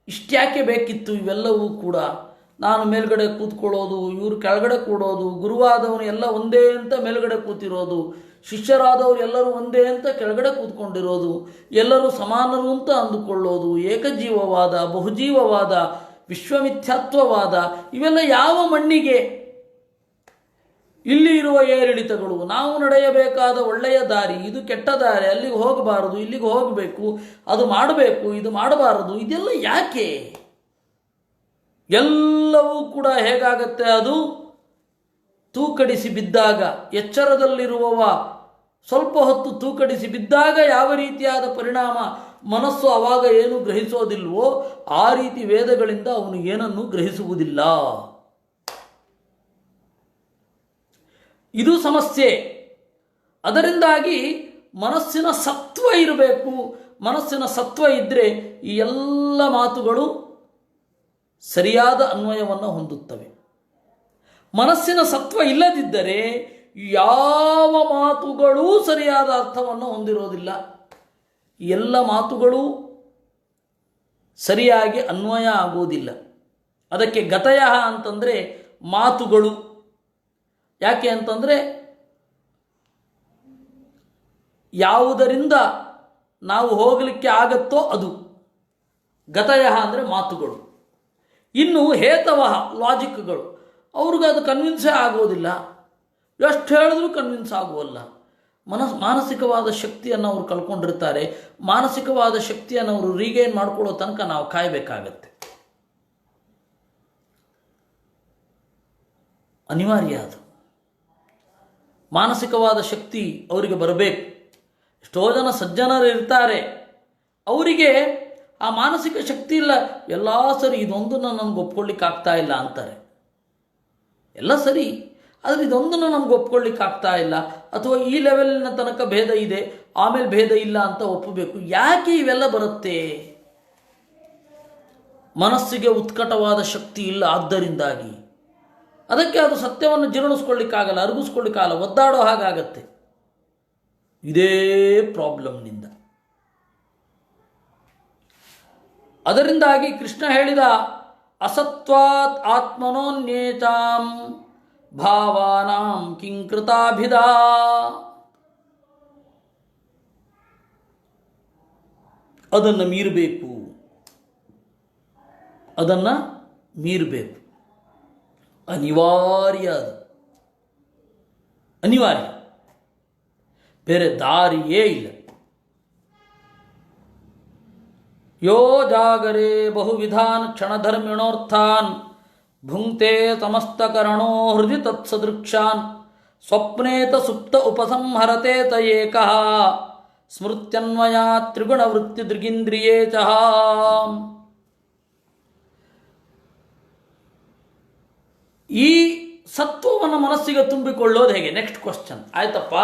ಇಷ್ಟ್ಯಾಕೆ ಬೇಕಿತ್ತು ಇವೆಲ್ಲವೂ ಕೂಡ? ನಾನು ಮೇಲ್ಗಡೆ ಕೂತ್ಕೊಳ್ಳೋದು, ಇವರು ಕೆಳಗಡೆ ಕೂಡೋದು, ಗುರುವಾದವನು ಎಲ್ಲ ಒಂದೇ ಅಂತ ಮೇಲ್ಗಡೆ ಕೂತಿರೋದು, ಶಿಷ್ಯರಾದವರು ಎಲ್ಲರೂ ಒಂದೇ ಅಂತ ಕೆಳಗಡೆ ಕೂತ್ಕೊಂಡಿರೋದು, ಎಲ್ಲರೂ ಸಮಾನರು ಅಂತ ಅಂದುಕೊಳ್ಳೋದು, ಏಕಜೀವವಾದ, ಬಹುಜೀವವಾದ, ವಿಶ್ವಮಿಥ್ಯಾತ್ವವಾದ, ಇವೆಲ್ಲ ಯಾವ ಮಣ್ಣಿಗೆ? ಇಲ್ಲಿ ಇರುವ ಏರಿಳಿತಗಳು, ನಾವು ನಡೆಯಬೇಕಾದ ಒಳ್ಳೆಯ ದಾರಿ, ಇದು ಕೆಟ್ಟ ದಾರಿ, ಅಲ್ಲಿಗೆ ಹೋಗಬಾರದು, ಇಲ್ಲಿಗೆ ಹೋಗಬೇಕು, ಅದು ಮಾಡಬೇಕು, ಇದು ಮಾಡಬಾರದು, ಇದೆಲ್ಲ ಯಾಕೆ? ಎಲ್ಲವೂ ಕೂಡ ಹೇಗಾಗತ್ತೆ? ಅದು ತೂಕಡಿಸಿ ಬಿದ್ದಾಗ, ಎಚ್ಚರದಲ್ಲಿರುವವ ಸ್ವಲ್ಪ ಹೊತ್ತು ತೂಕಡಿಸಿ ಬಿದ್ದಾಗ ಯಾವ ರೀತಿಯಾದ ಪರಿಣಾಮ ಮನಸ್ಸು ಆವಾಗ ಏನು ಗ್ರಹಿಸೋದಿಲ್ವೋ ಆ ರೀತಿ ವೇದಗಳಿಂದ ಅವನು ಏನನ್ನೂ ಗ್ರಹಿಸುವುದಿಲ್ಲ. ಇದು ಸಮಸ್ಯೆ. ಅದರಿಂದಾಗಿ ಮನಸ್ಸಿನ ಸತ್ವ ಇರಬೇಕು. ಮನಸ್ಸಿನ ಸತ್ವ ಇದ್ದರೆ ಈ ಎಲ್ಲ ಮಾತುಗಳು ಸರಿಯಾದ ಅನ್ವಯವನ್ನು ಹೊಂದುತ್ತವೆ. ಮನಸ್ಸಿನ ಸತ್ವ ಇಲ್ಲದಿದ್ದರೆ ಯಾವ ಮಾತುಗಳೂ ಸರಿಯಾದ ಅರ್ಥವನ್ನು ಹೊಂದಿರೋದಿಲ್ಲ. ಎಲ್ಲ ಮಾತುಗಳು ಸರಿಯಾಗಿ ಅನ್ವಯ ಆಗುವುದಿಲ್ಲ. ಅದಕ್ಕೆ ಗತಯ ಅಂತಂದರೆ ಮಾತುಗಳು. ಯಾಕೆ ಅಂತಂದರೆ ಯಾವುದರಿಂದ ನಾವು ಹೋಗಲಿಕ್ಕೆ ಆಗತ್ತೋ ಅದು ಗತಯ ಅಂದರೆ ಮಾತುಗಳು. ಇನ್ನು ಹೇತವಃ ಲಾಜಿಕ್ಗಳು, ಅವ್ರಿಗೆ ಅದು ಕನ್ವಿನ್ಸೇ ಆಗೋದಿಲ್ಲ, ಎಷ್ಟು ಹೇಳಿದ್ರೂ ಕನ್ವಿನ್ಸ್ ಆಗುವಲ್ಲ. ಮಾನಸಿಕವಾದ ಶಕ್ತಿಯನ್ನು ಅವರು ಕಳ್ಕೊಂಡಿರ್ತಾರೆ. ಮಾನಸಿಕವಾದ ಶಕ್ತಿಯನ್ನು ಅವರು ರೀಗೈನ್ ಮಾಡ್ಕೊಳ್ಳೋ ತನಕ ನಾವು ಕಾಯಬೇಕಾಗತ್ತೆ. ಅನಿವಾರ್ಯ ಅದು. ಮಾನಸಿಕವಾದ ಶಕ್ತಿ ಅವರಿಗೆ ಬರಬೇಕು. ಎಷ್ಟೋ ಜನ ಸಜ್ಜನರು ಇರ್ತಾರೆ, ಅವರಿಗೆ ಆ ಮಾನಸಿಕ ಶಕ್ತಿ ಇಲ್ಲ. ಎಲ್ಲ ಸರಿ, ಇದೊಂದನ್ನು ನನಗೆ ಒಪ್ಕೊಳ್ಳಿಕ್ಕೆ ಆಗ್ತಾ ಇಲ್ಲ ಅಂತಾರೆ. ಎಲ್ಲ ಸರಿ, ಆದರೆ ಇದೊಂದನ್ನು ನಮ್ಗೆ ಒಪ್ಕೊಳ್ಳಿಕ್ಕೆ ಆಗ್ತಾ ಇಲ್ಲ, ಅಥವಾ ಈ ಲೆವೆಲ್ನ ತನಕ ಭೇದ ಇದೆ, ಆಮೇಲೆ ಭೇದ ಇಲ್ಲ ಅಂತ ಒಪ್ಪಬೇಕು. ಯಾಕೆ ಇವೆಲ್ಲ ಬರುತ್ತೆ? ಮನಸ್ಸಿಗೆ ಉತ್ಕಟವಾದ ಶಕ್ತಿ ಇಲ್ಲ, ಆದ್ದರಿಂದಾಗಿ ಅದಕ್ಕೆ ಅದು ಸತ್ಯವನ್ನು ಜೀರ್ಣಿಸ್ಕೊಳ್ಳಿಕ್ಕಾಗಲ್ಲ, ಅರಗಿಸ್ಕೊಳ್ಳಿಕ್ಕಾಗಲ್ಲ, ಒದ್ದಾಡೋ ಹಾಗಾಗತ್ತೆ. ಇದೇ ಪ್ರಾಬ್ಲಮ್ನಿಂದ. ಅದರಿಂದಾಗಿ ಕೃಷ್ಣ ಹೇಳಿದ ಅಸತ್ವಾತ್ ಆತ್ಮನೋನ್ಯೇತಾಂ ಭಾವಾನಾಂ ಕಿಂಕೃತಾಭಿಧಾ. ಅದನ್ನು ಮೀರಬೇಕು, ಅದನ್ನು ಮೀರಬೇಕು. ಅನಿವಾರ್ಯ, ಅದು ಅನಿವಾರ್ಯ, ಬೇರೆ ದಾರಿಯೇ ಇಲ್ಲ. ಯೋ ಜಾಗರೇ ಬಹುವಿಧಾನ್ ಕ್ಷಣಧರ್ಮಿಣೋರ್ಥಾನ್ ಭುಂಕ್ತೆ ಸಮಸ್ತಕರಣೋ ಹೃದಯ ತತ್ಸದೃಕ್ಷಾನ್ ಸ್ವಪ್ನೇತ ಸುಪ್ತ ಉಪಸಂಹರತೆ ತ ಏಕಃ ಸ್ಮೃತ್ಯನ್ವಯಾ ತ್ರಿಗುಣವೃತ್ತಿ ದೃಗಿಂದ್ರಿಯೇ ಚ. ಈ ಸತ್ವವನ್ನು ಮನಸ್ಸಿಗೆ ತುಂಬಿಕೊಳ್ಳೋದು ಹೇಗೆ? Next question. ಆಯ್ತಪ್ಪ,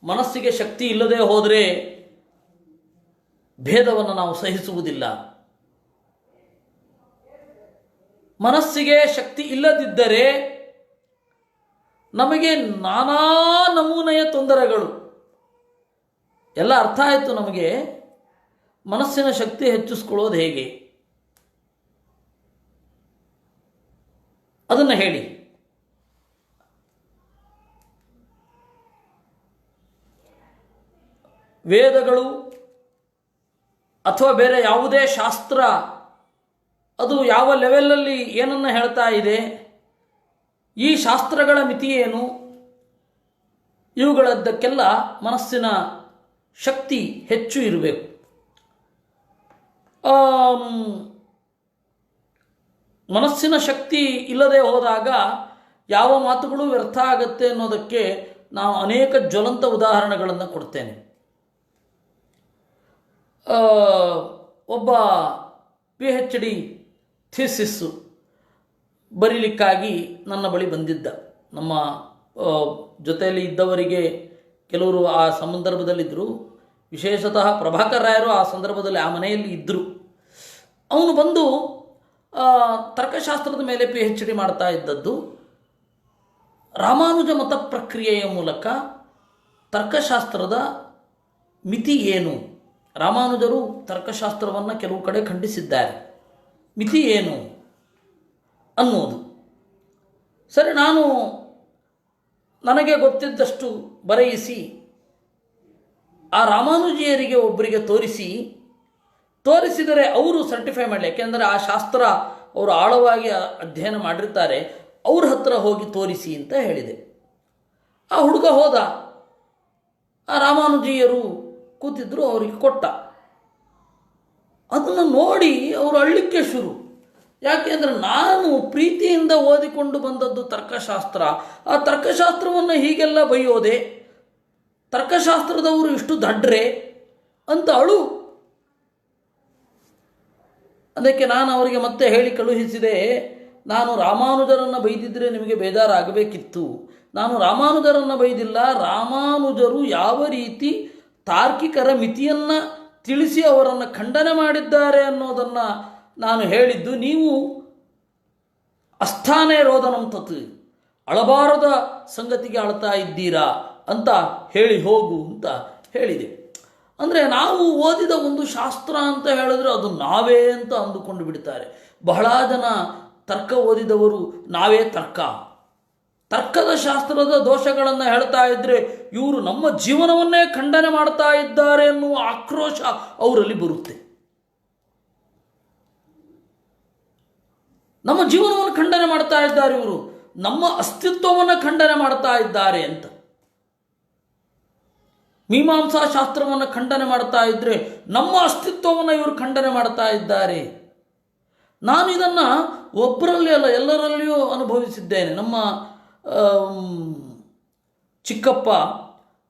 ಮನಸ್ಸಿಗೆ ಶಕ್ತಿ ಇಲ್ಲದೆ ಹೋದರೆ ಭೇದವನ್ನು ನಾವು ಸಹಿಸುವುದಿಲ್ಲ. ಮನಸ್ಸಿಗೆ ಶಕ್ತಿ ಇಲ್ಲದಿದ್ದರೆ ನಮಗೆ ನಾನಾ ನಮೂನೆಯ ತೊಂದರೆಗಳು. ಎಲ್ಲ ಅರ್ಥ ಆಯಿತು ನಮಗೆ. ಮನಸ್ಸಿನ ಶಕ್ತಿ ಹೆಚ್ಚಿಸ್ಕೊಳ್ಳೋದು ಹೇಗೆ ಅದನ್ನು ಹೇಳಿ. ವೇದಗಳು ಅಥವಾ ಬೇರೆ ಯಾವುದೇ ಶಾಸ್ತ್ರ ಅದು ಯಾವ ಲೆವೆಲಲ್ಲಿ ಏನನ್ನು ಹೇಳ್ತಾ ಇದೆ, ಈ ಶಾಸ್ತ್ರಗಳ ಮಿತಿ ಏನು, ಇವುಗಳದ್ದಕ್ಕೆಲ್ಲ ಮನಸ್ಸಿನ ಶಕ್ತಿ ಹೆಚ್ಚು ಇರಬೇಕು. ಮನಸ್ಸಿನ ಶಕ್ತಿ ಇಲ್ಲದೆ ಹೋದಾಗ ಯಾವ ಮಾತುಗಳು ವ್ಯರ್ಥ ಆಗುತ್ತೆ ಅನ್ನೋದಕ್ಕೆ ನಾನು ಅನೇಕ ಜ್ವಲಂತ ಉದಾಹರಣೆಗಳನ್ನು ಕೊಡ್ತೇನೆ. ಒಬ್ಬ PhD ಥೀಸಿಸ್ಸು ಬರೀಲಿಕ್ಕಾಗಿ ನನ್ನ ಬಳಿ ಬಂದಿದ್ದ. ನಮ್ಮ ಜೊತೆಯಲ್ಲಿ ಇದ್ದವರಿಗೆ ಕೆಲವರು ಆ ಸಂದರ್ಭದಲ್ಲಿದ್ದರು. ವಿಶೇಷತಃ ಪ್ರಭಾಕರ್ ರಾಯರು ಆ ಸಂದರ್ಭದಲ್ಲಿ ಆ ಮನೆಯಲ್ಲಿ ಇದ್ದರು. ಅವನು ಬಂದು ತರ್ಕಶಾಸ್ತ್ರದ ಮೇಲೆ PhD ಮಾಡ್ತಾ ಇದ್ದದ್ದು. ರಾಮಾನುಜ ಮತ ಪ್ರಕ್ರಿಯೆಯ ಮೂಲಕ ತರ್ಕಶಾಸ್ತ್ರದ ಮಿತಿ ಏನು, ರಾಮಾನುಜರು ತರ್ಕಶಾಸ್ತ್ರವನ್ನು ಕೆಲವು ಕಡೆ ಖಂಡಿಸಿದ್ದಾರೆ, ಮಿತಿ ಏನು ಅನ್ನೋದು. ಸರಿ, ನಾನು ನನಗೆ ಗೊತ್ತಿದ್ದಷ್ಟು ಬರೆಯಿಸಿ ಆ ರಾಮಾನುಜಿಯರಿಗೆ ಒಬ್ಬರಿಗೆ ತೋರಿಸಿದರೆ ಅವರು ಸರ್ಟಿಫೈ ಮಾಡಲಿ. ಯಾಕೆಂದರೆ ಆ ಶಾಸ್ತ್ರ ಅವರು ಆಳವಾಗಿ ಅಧ್ಯಯನ ಮಾಡಿರ್ತಾರೆ, ಅವ್ರ ಹತ್ರ ಹೋಗಿ ತೋರಿಸಿ ಅಂತ ಹೇಳಿದೆ. ಆ ಹುಡುಗ ಹೋದ, ಆ ರಾಮಾನುಜಿಯರು ಕೂತಿದ್ರು, ಅವರಿಗೆ ಕೊಟ್ಟ. ಅದನ್ನು ನೋಡಿ ಅವರು ಅಳ್ಳಿಕ್ಕೆ ಶುರು. ಯಾಕೆಂದರೆ ನಾನು ಪ್ರೀತಿಯಿಂದ ಓದಿಕೊಂಡು ಬಂದದ್ದು ತರ್ಕಶಾಸ್ತ್ರ, ಆ ತರ್ಕಶಾಸ್ತ್ರವನ್ನು ಹೀಗೆಲ್ಲ ಬೈಯೋದೆ, ತರ್ಕಶಾಸ್ತ್ರದವರು ಇಷ್ಟು ದಡ್ರೆ ಅಂತ ಅಳು. ಅದಕ್ಕೆ ನಾನು ಅವರಿಗೆ ಮತ್ತೆ ಹೇಳಿ ಕಳುಹಿಸಿದೆ, ನಾನು ರಾಮಾನುಜರನ್ನು ಬೈದಿದ್ದರೆ ನಿಮಗೆ ಬೇಜಾರಾಗಬೇಕಿತ್ತು. ನಾನು ರಾಮಾನುಜರನ್ನು ಬೈದಿಲ್ಲ, ರಾಮಾನುಜರು ಯಾವ ರೀತಿ ತಾರ್ಕಿಕರ ಮಿತಿಯನ್ನು ತಿಳಿಸಿ ಅವರನ್ನು ಖಂಡನೆ ಮಾಡಿದ್ದಾರೆ ಅನ್ನೋದನ್ನು ನಾನು ಹೇಳಿದ್ದು. ನೀವು ಅಸ್ಥಾನೇ ರೋದನಂ ತತ್, ಅಳಬಾರದ ಸಂಗತಿಗೆ ಅಳ್ತಾ ಇದ್ದೀರಾ ಅಂತ ಹೇಳಿ ಹೋಗು ಅಂತ ಹೇಳಿದೆ. ಅಂದರೆ ನಾವು ಓದಿದ ಒಂದು ಶಾಸ್ತ್ರ ಅಂತ ಹೇಳಿದ್ರೆ ಅದು ನಾವೇ ಅಂತ ಅಂದುಕೊಂಡು ಬಿಡ್ತಾರೆ. ಬಹಳ ಜನ ತರ್ಕ ಓದಿದವರು ನಾವೇ ತರ್ಕದ ಶಾಸ್ತ್ರದ ದೋಷಗಳನ್ನು ಹೇಳ್ತಾ ಇದ್ರೆ ಇವರು ನಮ್ಮ ಜೀವನವನ್ನೇ ಖಂಡನೆ ಮಾಡ್ತಾ ಇದ್ದಾರೆ ಎನ್ನುವ ಆಕ್ರೋಶ ಅವರಲ್ಲಿ ಬರುತ್ತೆ. ನಮ್ಮ ಜೀವನವನ್ನು ಖಂಡನೆ ಮಾಡ್ತಾ ಇದ್ದಾರೆ ಇವರು, ನಮ್ಮ ಅಸ್ತಿತ್ವವನ್ನು ಖಂಡನೆ ಮಾಡ್ತಾ ಇದ್ದಾರೆ ಅಂತ. ಮೀಮಾಂಸಾ ಶಾಸ್ತ್ರವನ್ನು ಖಂಡನೆ ಮಾಡ್ತಾ ಇದ್ರೆ ನಮ್ಮ ಅಸ್ತಿತ್ವವನ್ನು ಇವರು ಖಂಡನೆ ಮಾಡ್ತಾ ಇದ್ದಾರೆ. ನಾನು ಇದನ್ನು ಒಬ್ಬರಲ್ಲಿ ಅಲ್ಲ ಎಲ್ಲರಲ್ಲಿಯೂ ಅನುಭವಿಸಿದ್ದೇನೆ. ನಮ್ಮ ಚಿಕ್ಕಪ್ಪ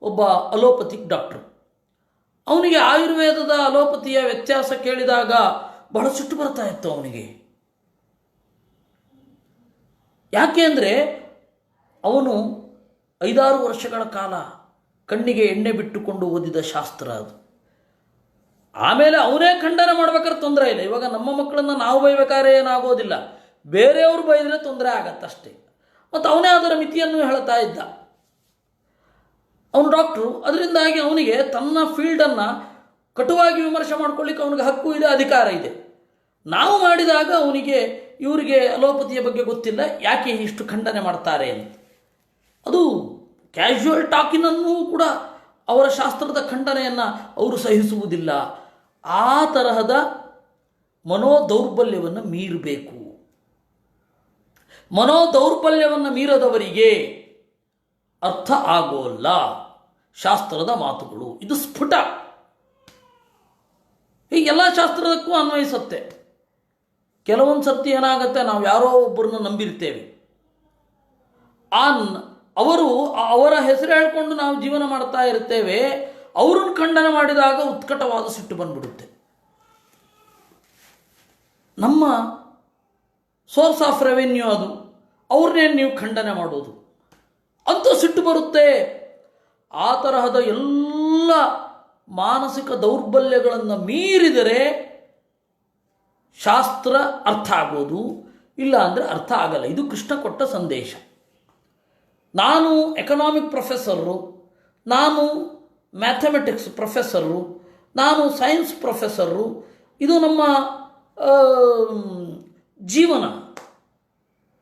ಒಬ್ಬ ಅಲೋಪತಿಕ್ ಡಾಕ್ಟ್ರು. ಅವನಿಗೆ ಆಯುರ್ವೇದದ ಅಲೋಪತಿಯ ವ್ಯತ್ಯಾಸ ಕೇಳಿದಾಗ ಬಹಳ ಸಿಟ್ಟು ಬರ್ತಾ ಇತ್ತು ಅವನಿಗೆ. ಯಾಕೆ ಅಂದರೆ ಅವನು 5-6 ವರ್ಷಗಳ ಕಾಲ ಕಣ್ಣಿಗೆ ಎಣ್ಣೆ ಬಿಟ್ಟುಕೊಂಡು ಓದಿದ ಶಾಸ್ತ್ರ ಅದು. ಆಮೇಲೆ ಅವನೇ ಖಂಡನೆ ಮಾಡ್ಬೇಕಾದ್ರೆ ತೊಂದರೆ ಇಲ್ಲ. ಇವಾಗ ನಮ್ಮ ಮಕ್ಕಳನ್ನು ನಾವು ಬೈಬೇಕಾದ್ರೆ ಏನಾಗೋದಿಲ್ಲ, ಬೇರೆಯವರು ಬೈದರೆ ತೊಂದರೆ ಆಗತ್ತಷ್ಟೇ. ಮತ್ತು ಅವನೇ ಅದರ ಮಿತಿಯನ್ನು ಹೇಳ್ತಾ ಇದ್ದ. ಅವನು ಡಾಕ್ಟ್ರು, ಅದರಿಂದಾಗಿ ಅವನಿಗೆ ತನ್ನ ಫೀಲ್ಡನ್ನು ಕಟುವಾಗಿ ವಿಮರ್ಶೆ ಮಾಡ್ಕೊಳ್ಳಿಕ್ಕೆ ಅವನಿಗೆ ಹಕ್ಕು ಇದೆ, ಅಧಿಕಾರ ಇದೆ. ನಾವು ಮಾಡಿದಾಗ ಅವನಿಗೆ ಇವರಿಗೆ ಅಲೋಪತಿಯ ಬಗ್ಗೆ ಗೊತ್ತಿಲ್ಲ, ಯಾಕೆ ಇಷ್ಟು ಖಂಡನೆ ಮಾಡ್ತಾರೆ ಅಂತ. ಅದು ಕ್ಯಾಶುವಲ್ ಟಾಕಿನನ್ನೂ ಕೂಡ ಅವರ ಶಾಸ್ತ್ರದ ಖಂಡನೆಯನ್ನು ಅವರು ಸಹಿಸುವುದಿಲ್ಲ. ಆ ತರಹದ ಮನೋದೌರ್ಬಲ್ಯವನ್ನು ಮೀರಬೇಕು. ಮನೋದೌರ್ಬಲ್ಯವನ್ನು ಮೀರದವರಿಗೆ ಅರ್ಥ ಆಗೋಲ್ಲ ಶಾಸ್ತ್ರದ ಮಾತುಗಳು. ಇದು ಸ್ಫುಟ. ಈ ಎಲ್ಲ ಶಾಸ್ತ್ರದಕ್ಕೂ ಅನ್ವಯಿಸುತ್ತೆ. ಕೆಲವೊಂದು ಸರ್ತಿ ಏನಾಗುತ್ತೆ, ನಾವು ಯಾರೋ ಒಬ್ಬರನ್ನ ನಂಬಿರ್ತೇವೆ, ಅವರು ಅವರ ಹೆಸರು ಹೇಳ್ಕೊಂಡು ನಾವು ಜೀವನ ಮಾಡ್ತಾ ಇರ್ತೇವೆ. ಅವರನ್ನು ಖಂಡನೆ ಮಾಡಿದಾಗ ಉತ್ಕಟವಾದ ಸಿಟ್ಟು ಬಂದ್ಬಿಡುತ್ತೆ. ನಮ್ಮ ಸೋರ್ಸ್ ಆಫ್ ರೆವೆನ್ಯೂ ಅದು, ಅವ್ರನ್ನೇನು ನೀವು ಖಂಡನೆ ಮಾಡೋದು ಅಂತೂ ಸಿಟ್ಟು ಬರುತ್ತೆ. ಆ ತರಹದ ಎಲ್ಲ ಮಾನಸಿಕ ದೌರ್ಬಲ್ಯಗಳನ್ನು ಮೀರಿದರೆ ಶಾಸ್ತ್ರ ಅರ್ಥ ಆಗೋದು, ಇಲ್ಲ ಅಂದರೆ ಅರ್ಥ ಆಗಲ್ಲ. ಇದು ಕೃಷ್ಣ ಕೊಟ್ಟ ಸಂದೇಶ. ನಾನು ಎಕನಾಮಿಕ್ ಪ್ರೊಫೆಸರು, ನಾನು ಮ್ಯಾಥಮೆಟಿಕ್ಸ್ ಪ್ರೊಫೆಸರು, ನಾನು ಸೈನ್ಸ್ ಪ್ರೊಫೆಸರು, ಇದು ನಮ್ಮ ಜೀವನ.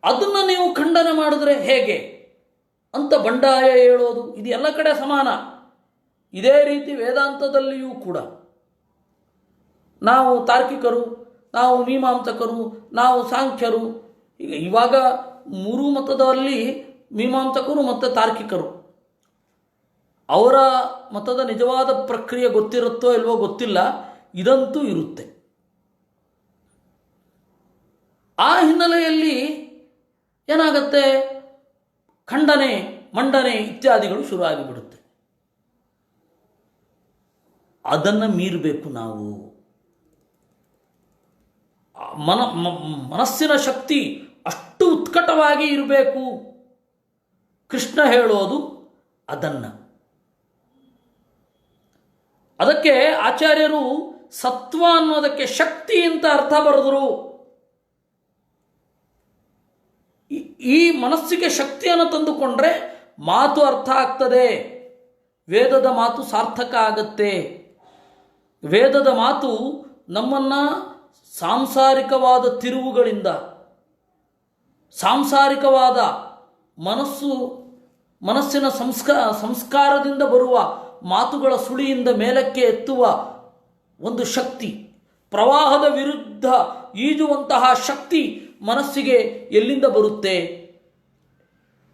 ಅದನ್ನು ನೀವು ಖಂಡನೆ ಮಾಡಿದ್ರೆ ಹೇಗೆ ಅಂತ ಬಂಡಾಯ ಹೇಳೋದು, ಇದು ಎಲ್ಲ ಕಡೆ ಸಮಾನ. ಇದೇ ರೀತಿ ವೇದಾಂತದಲ್ಲಿಯೂ ಕೂಡ ನಾವು ತಾರ್ಕಿಕರು, ನಾವು ಮೀಮಾಂಸಕರು, ನಾವು ಸಾಂಖ್ಯರು. ಇವಾಗ 3 ಮತದಲ್ಲಿ ಮೀಮಾಂಸಕರು ಮತ್ತು ತಾರ್ಕಿಕರು. ಅವರ ಮತದ ನಿಜವಾದ ಪ್ರಕ್ರಿಯೆ ಗೊತ್ತಿರುತ್ತೋ ಇಲ್ವೋ ಗೊತ್ತಿಲ್ಲ, ಇದಂತೂ ಇರುತ್ತೆ. ಆ ಹಿನ್ನೆಲೆಯಲ್ಲಿ ಏನಾಗತ್ತೆ, ಖಂಡನೆ ಮಂಡನೆ ಇತ್ಯಾದಿಗಳು ಶುರುವಾಗಿಬಿಡುತ್ತೆ. ಅದನ್ನು ಮೀರಬೇಕು ನಾವು. ಮನಸ್ಸಿನ ಶಕ್ತಿ ಅಷ್ಟು ಉತ್ಕಟವಾಗಿ ಇರಬೇಕು. ಕೃಷ್ಣ ಹೇಳೋದು ಅದನ್ನು. ಅದಕ್ಕೆ ಆಚಾರ್ಯರು ಸತ್ವ ಅನ್ನೋದಕ್ಕೆ ಶಕ್ತಿ ಅಂತ ಅರ್ಥ ಬರೆದರು. ಈ ಮನಸ್ಸಿಗೆ ಶಕ್ತಿಯನ್ನು ತಂದುಕೊಂಡ್ರೆ ಮಾತು ಅರ್ಥ ಆಗ್ತದೆ, ವೇದದ ಮಾತು ಸಾರ್ಥಕ ಆಗತ್ತೆ. ವೇದದ ಮಾತು ನಮ್ಮನ್ನು ಸಾಂಸಾರಿಕವಾದ ತಿರುವುಗಳಿಂದ, ಸಾಂಸಾರಿಕವಾದ ಮನಸ್ಸಿನ ಸಂಸ್ಕಾರದಿಂದ ಬರುವ ಮಾತುಗಳ ಸುಳಿಯಿಂದ ಮೇಲಕ್ಕೆ ಎತ್ತುವ ಒಂದು ಶಕ್ತಿ, ಪ್ರವಾಹದ ವಿರುದ್ಧ ಈಜುವಂತಹ ಶಕ್ತಿ ಮನಸ್ಸಿಗೆ ಎಲ್ಲಿಂದ ಬರುತ್ತೆ?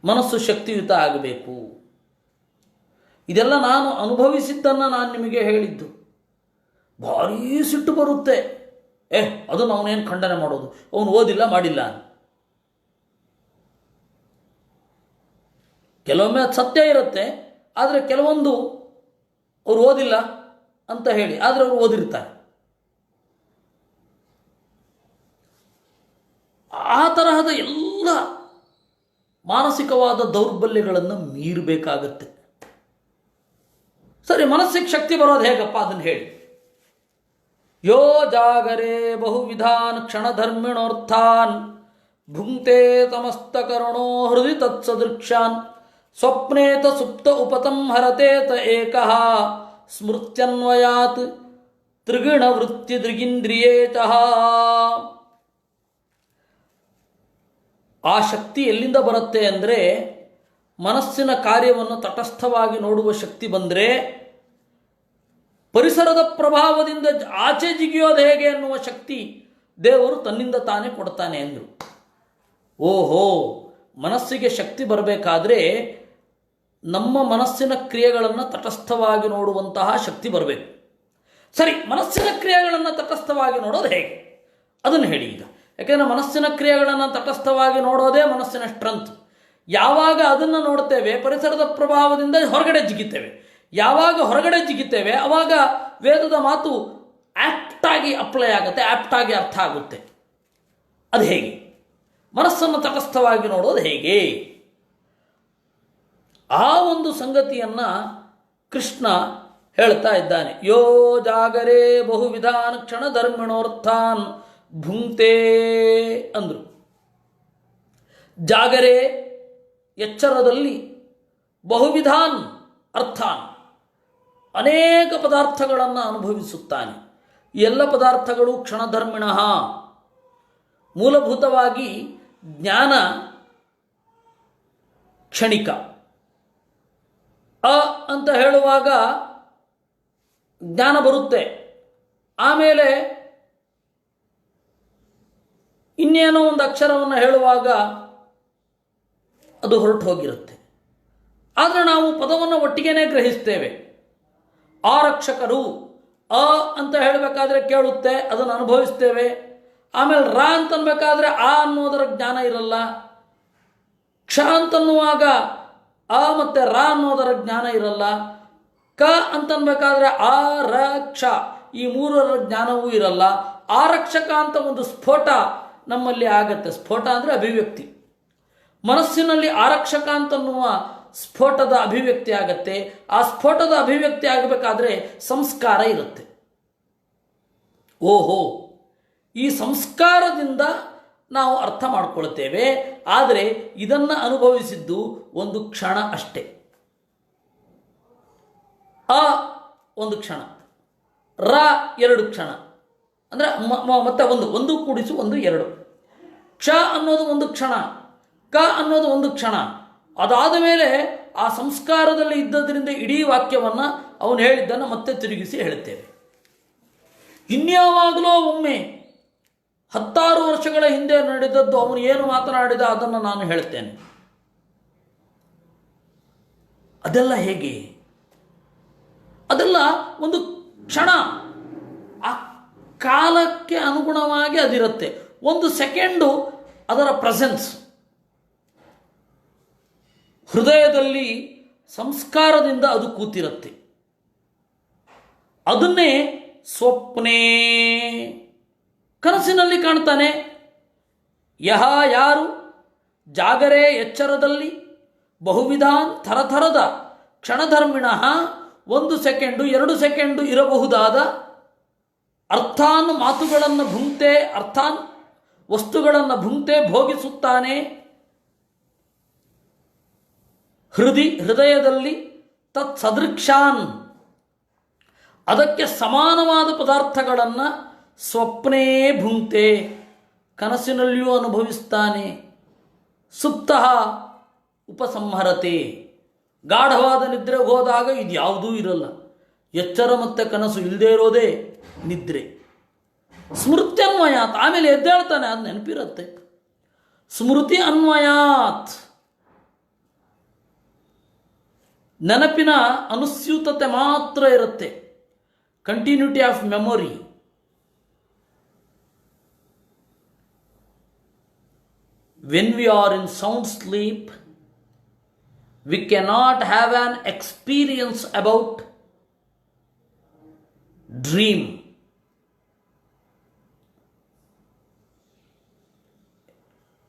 ಮನಸ್ಸು ಶಕ್ತಿಯುತ ಆಗಬೇಕು. ಇದೆಲ್ಲ ನಾನು ಅನುಭವಿಸಿದ್ದನ್ನು ನಾನು ನಿಮಗೆ ಹೇಳಿದ್ದು. ಭಾರೀ ಸಿಟ್ಟು ಬರುತ್ತೆ. ಅದನ್ನು ಅವನೇನು ಖಂಡನೆ ಮಾಡೋದು, ಅವನು ಓದಿಲ್ಲ ಮಾಡಿಲ್ಲ. ಕೆಲವೊಮ್ಮೆ ಅದು ಸತ್ಯ ಇರುತ್ತೆ, ಆದರೆ ಕೆಲವೊಂದು ಅವರು ಓದಿಲ್ಲ ಅಂತ ಹೇಳಿ, ಆದರೆ ಅವರು ಓದಿರ್ತಾರೆ. ಆ ತರಹದ ಎಲ್ಲ ಮಾನಸಿಕವಾದ ದೌರ್ಬಲ್ಯಗಳನ್ನು ಮೀರಬೇಕಾಗತ್ತೆ. ಸರಿ, ಮನಸ್ಸಿಗೆ ಶಕ್ತಿ ಬರೋದು ಹೇಗಪ್ಪ ಅದನ್ನು ಹೇಳಿ. ಯೋ ಜಾಗರೇ ಬಹುವಿಧಾನ್ ಕ್ಷಣಧರ್ಮಿಣೋರ್ಥಾನ್ ಭುಂಕ್ತೆ ತಮಸ್ತಕರಣೋ ಹೃದಯ ತತ್ಸದೃಕ್ಷಾನ್ ಸ್ವಪ್ನೇತ ಸುಪ್ತ ಉಪತಂ ಹರತೇತ ಏಕಃ ಸ್ಮೃತ್ಯನ್ವಯಾತ್ ತ್ರಿಗುಣ ವೃತ್ತಿ ದೃಗಿಂದ್ರಿಯೇತಃ. ಆ ಶಕ್ತಿ ಎಲ್ಲಿಂದ ಬರುತ್ತೆ ಅಂದರೆ ಮನಸ್ಸಿನ ಕಾರ್ಯವನ್ನು ತಟಸ್ಥವಾಗಿ ನೋಡುವ ಶಕ್ತಿ ಬಂದರೆ ಪರಿಸರದ ಪ್ರಭಾವದಿಂದ ಆಚೆ ಜಿಗಿಯೋದು ಹೇಗೆ ಅನ್ನುವ ಶಕ್ತಿ ದೇವರು ತನ್ನಿಂದ ತಾನೇ ಕೊಡ್ತಾನೆ ಅಂದರು. ಓಹೋ, ಮನಸ್ಸಿಗೆ ಶಕ್ತಿ ಬರಬೇಕಾದ್ರೆ ನಮ್ಮ ಮನಸ್ಸಿನ ಕ್ರಿಯೆಗಳನ್ನು ತಟಸ್ಥವಾಗಿ ನೋಡುವಂತಹ ಶಕ್ತಿ ಬರಬೇಕು. ಸರಿ, ಮನಸ್ಸಿನ ಕ್ರಿಯೆಗಳನ್ನು ತಟಸ್ಥವಾಗಿ ನೋಡೋದು ಹೇಗೆ ಅದನ್ನು ಹೇಳಿ ಈಗ. ಯಾಕೆಂದರೆ ಮನಸ್ಸಿನ ಕ್ರಿಯೆಗಳನ್ನು ತಟಸ್ಥವಾಗಿ ನೋಡೋದೇ ಮನಸ್ಸಿನ ಸ್ಟ್ರೆಂತ್. ಯಾವಾಗ ಅದನ್ನು ನೋಡ್ತೇವೆ ಪರಿಸರದ ಪ್ರಭಾವದಿಂದ ಹೊರಗಡೆ ಜಿಗಿತೇವೆ. ಯಾವಾಗ ಹೊರಗಡೆ ಜಿಗಿತೇವೆ ಆವಾಗ ವೇದದ ಮಾತು ಆ್ಯಪ್ಟಾಗಿ ಅಪ್ಲೈ ಆಗುತ್ತೆ, ಆ್ಯಪ್ಟಾಗಿ ಅರ್ಥ ಆಗುತ್ತೆ. ಅದು ಹೇಗೆ? ಮನಸ್ಸನ್ನು ತಟಸ್ಥವಾಗಿ ನೋಡೋದು ಹೇಗೆ? ಆ ಒಂದು ಸಂಗತಿಯನ್ನು ಕೃಷ್ಣ ಹೇಳ್ತಾ ಇದ್ದಾನೆ. ಯೋ ಜಾಗರೇ ಬಹುವಿಧಾನ್ ಕ್ಷಣ ಧರ್ಮಿಣೋರ್ಥಾನ್ ಭುಂಕ್ತೇ ಅಂದರು. ಜಾಗರೇ ಎಚ್ಚರದಲ್ಲಿ ಬಹುವಿಧಾನ್ ಅರ್ಥಾನ್ ಅನೇಕ ಪದಾರ್ಥಗಳನ್ನು ಅನುಭವಿಸುತ್ತಾನೆ. ಎಲ್ಲ ಪದಾರ್ಥಗಳು ಕ್ಷಣಧರ್ಮಿಣ. ಮೂಲಭೂತವಾಗಿ ಜ್ಞಾನ ಕ್ಷಣಿಕ. ಅಂತ ಹೇಳುವಾಗ ಜ್ಞಾನ ಬರುತ್ತೆ, ಆಮೇಲೆ ಇನ್ನೇನೋ ಒಂದು ಅಕ್ಷರವನ್ನು ಹೇಳುವಾಗ ಅದು ಹೊರಟು ಹೋಗಿರುತ್ತೆ. ಆದರೆ ನಾವು ಪದವನ್ನು ಒಟ್ಟಿಗೆನೇ ಗ್ರಹಿಸ್ತೇವೆ. ಆರಕ್ಷಕರು ಅಂತ ಹೇಳಬೇಕಾದ್ರೆ ಕೇಳುತ್ತೆ, ಅದನ್ನು ಅನುಭವಿಸ್ತೇವೆ. ಆಮೇಲೆ ರ ಅಂತನ್ಬೇಕಾದ್ರೆ ಆ ಅನ್ನೋದರ ಜ್ಞಾನ ಇರಲ್ಲ. ಕ್ಷ ಅಂತನ್ನುವಾಗ ಆ ಮತ್ತು ರ ಅನ್ನೋದರ ಜ್ಞಾನ ಇರಲ್ಲ. ಕ ಅಂತನ್ಬೇಕಾದ್ರೆ ಆ ರ ಕ್ಷ ಈ ಮೂರರ ಜ್ಞಾನವೂ ಇರಲ್ಲ. ಆರಕ್ಷಕ ಅಂತ ಒಂದು ಸ್ಫೋಟ ನಮ್ಮಲ್ಲಿ ಆಗತ್ತೆ. ಸ್ಫೋಟ ಅಂದರೆ ಅಭಿವ್ಯಕ್ತಿ. ಮನಸ್ಸಿನಲ್ಲಿ ಆರಕ್ಷಕ ಅಂತನ್ನುವ ಸ್ಫೋಟದ ಅಭಿವ್ಯಕ್ತಿ ಆಗತ್ತೆ. ಆ ಸ್ಫೋಟದ ಅಭಿವ್ಯಕ್ತಿ ಆಗಬೇಕಾದ್ರೆ ಸಂಸ್ಕಾರ ಇರುತ್ತೆ. ಓಹೋ, ಈ ಸಂಸ್ಕಾರದಿಂದ ನಾವು ಅರ್ಥ ಮಾಡ್ಕೊಳ್ತೇವೆ. ಆದರೆ ಇದನ್ನು ಅನುಭವಿಸಿದ್ದು ಒಂದು ಕ್ಷಣ ಅಷ್ಟೇ. ಆ ಒಂದು ಕ್ಷಣ, ರ 2 ಕ್ಷಣ, ಅಂದರೆ ಮತ್ತೆ ಒಂದು ಕೂಡಿಸು 1 2. ಕ್ಷ ಅನ್ನೋದು ಒಂದು ಕ್ಷಣ, ಕ ಅನ್ನೋದು ಒಂದು ಕ್ಷಣ. ಅದಾದ ಮೇಲೆ ಆ ಸಂಸ್ಕಾರದಲ್ಲಿ ಇದ್ದದರಿಂದ ಇಡೀ ವಾಕ್ಯವನ್ನು ಅವನು ಹೇಳಿದ್ದನ್ನು ಮತ್ತೆ ತಿರುಗಿಸಿ ಹೇಳುತ್ತೇವೆ. ಇನ್ಯಾವಾಗಲೋ ಒಮ್ಮೆ 16 ವರ್ಷಗಳ ಹಿಂದೆ ನಡೆದದ್ದು ಅವನು ಏನು ಮಾತನಾಡಿದ ಅದನ್ನು ನಾನು ಹೇಳ್ತೇನೆ. ಅದೆಲ್ಲ ಹೇಗೆ? ಅದೆಲ್ಲ ಒಂದು ಕ್ಷಣ, ಆ ಕಾಲಕ್ಕೆ ಅನುಗುಣವಾಗಿ ಅದಿರುತ್ತೆ. 1 ಸೆಕೆಂಡು ಅದರ ಪ್ರೆಸೆನ್ಸ್ ಹೃದಯದಲ್ಲಿ ಸಂಸ್ಕಾರದಿಂದ ಅದು ಕೂತಿರುತ್ತೆ. ಅದನ್ನೇ ಸ್ವಪ್ನೇ, ಕನಸಿನಲ್ಲಿ ಕಾಣ್ತಾನೆ. ಯಾರು ಜಾಗರೇ ಎಚ್ಚರದಲ್ಲಿ ಬಹುವಿಧಾನ್ ಥರಥರದ ಕ್ಷಣಧರ್ಮಿಣ 1 ಸೆಕೆಂಡು 2 ಸೆಕೆಂಡು ಇರಬಹುದಾದ ಅರ್ಥಾನ್ ಮಾತುಗಳನ್ನು ಭುಂಕ್ತೆ, ಅರ್ಥಾನ್ ವಸ್ತುಗಳನ್ನು ಭುಂಕ್ತೆ ಭೋಗಿಸುತ್ತಾನೆ. ಹೃದಯದಲ್ಲಿ ತತ್ ಸದೃಕ್ಷಾನ್ ಅದಕ್ಕೆ ಸಮಾನವಾದ ಪದಾರ್ಥಗಳನ್ನು ಸ್ವಪ್ನೇ ಭುಂಕ್ತೆ ಕನಸಿನಲ್ಲಿಯೂ ಅನುಭವಿಸ್ತಾನೆ. ಸುಪ್ತ ಉಪಸಂಹರತೆ ಗಾಢವಾದ ನಿದ್ರೆಗೆ ಹೋದಾಗ ಇದು ಯಾವುದೂ ಇರಲ್ಲ. ಎಚ್ಚರ ಮತ್ತು ಕನಸು ಇಲ್ಲದೇ ಇರೋದೇ ನಿದ್ರೆ. ಸ್ಮೃತ್ಯನ್ವಯಾತ್ ಆಮೇಲೆ ಎದ್ದೇಳ್ತಾನೆ, ಅದು ನೆನಪಿರುತ್ತೆ. ಸ್ಮೃತಿ ಅನ್ವಯಾತ್ ನೆನಪಿನ ಅನುಸ್ಯೂತತೆ ಮಾತ್ರ ಇರುತ್ತೆ. Continuity of memory. When we are in sound sleep, we cannot have an experience about dream.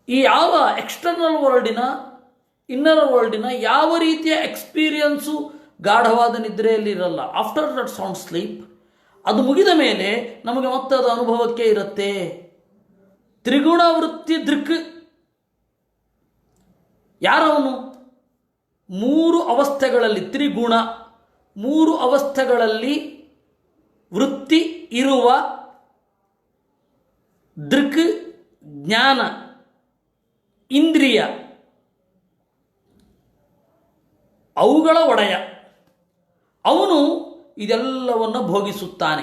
ಈ ಯಾವ ಎಕ್ಸ್ಟರ್ನಲ್ ವರ್ಲ್ಡಿನ ಇನ್ನರ್ ವರ್ಲ್ಡಿನ ಯಾವ ರೀತಿಯ ಎಕ್ಸ್ಪೀರಿಯನ್ಸು ಗಾಢವಾದ ನಿದ್ರೆಯಲ್ಲಿ ಇರಲ್ಲ. ಆಫ್ಟರ್ ದಟ್ ಸೌಂಡ್ ಸ್ಲೀಪ್ ಅದು ಮುಗಿದ ಮೇಲೆ ನಮಗೆ ಮತ್ತೆ ಅದು ಅನುಭವಕ್ಕೆ ಇರುತ್ತೆ. ತ್ರಿಗುಣ ವೃತ್ತಿ ದೃಕ್, ಯಾರವನು 3 ಅವಸ್ಥೆಗಳಲ್ಲಿ ತ್ರಿಗುಣ ಮೂರು ಅವಸ್ಥೆಗಳಲ್ಲಿ ವೃತ್ತಿ ಇರುವ ದೃಕ್, ಜ್ಞಾನ, ಇಂದ್ರಿಯ ಅವುಗಳ ಒಡೆಯ ಅವನು ಇದೆಲ್ಲವನ್ನು ಭೋಗಿಸುತ್ತಾನೆ.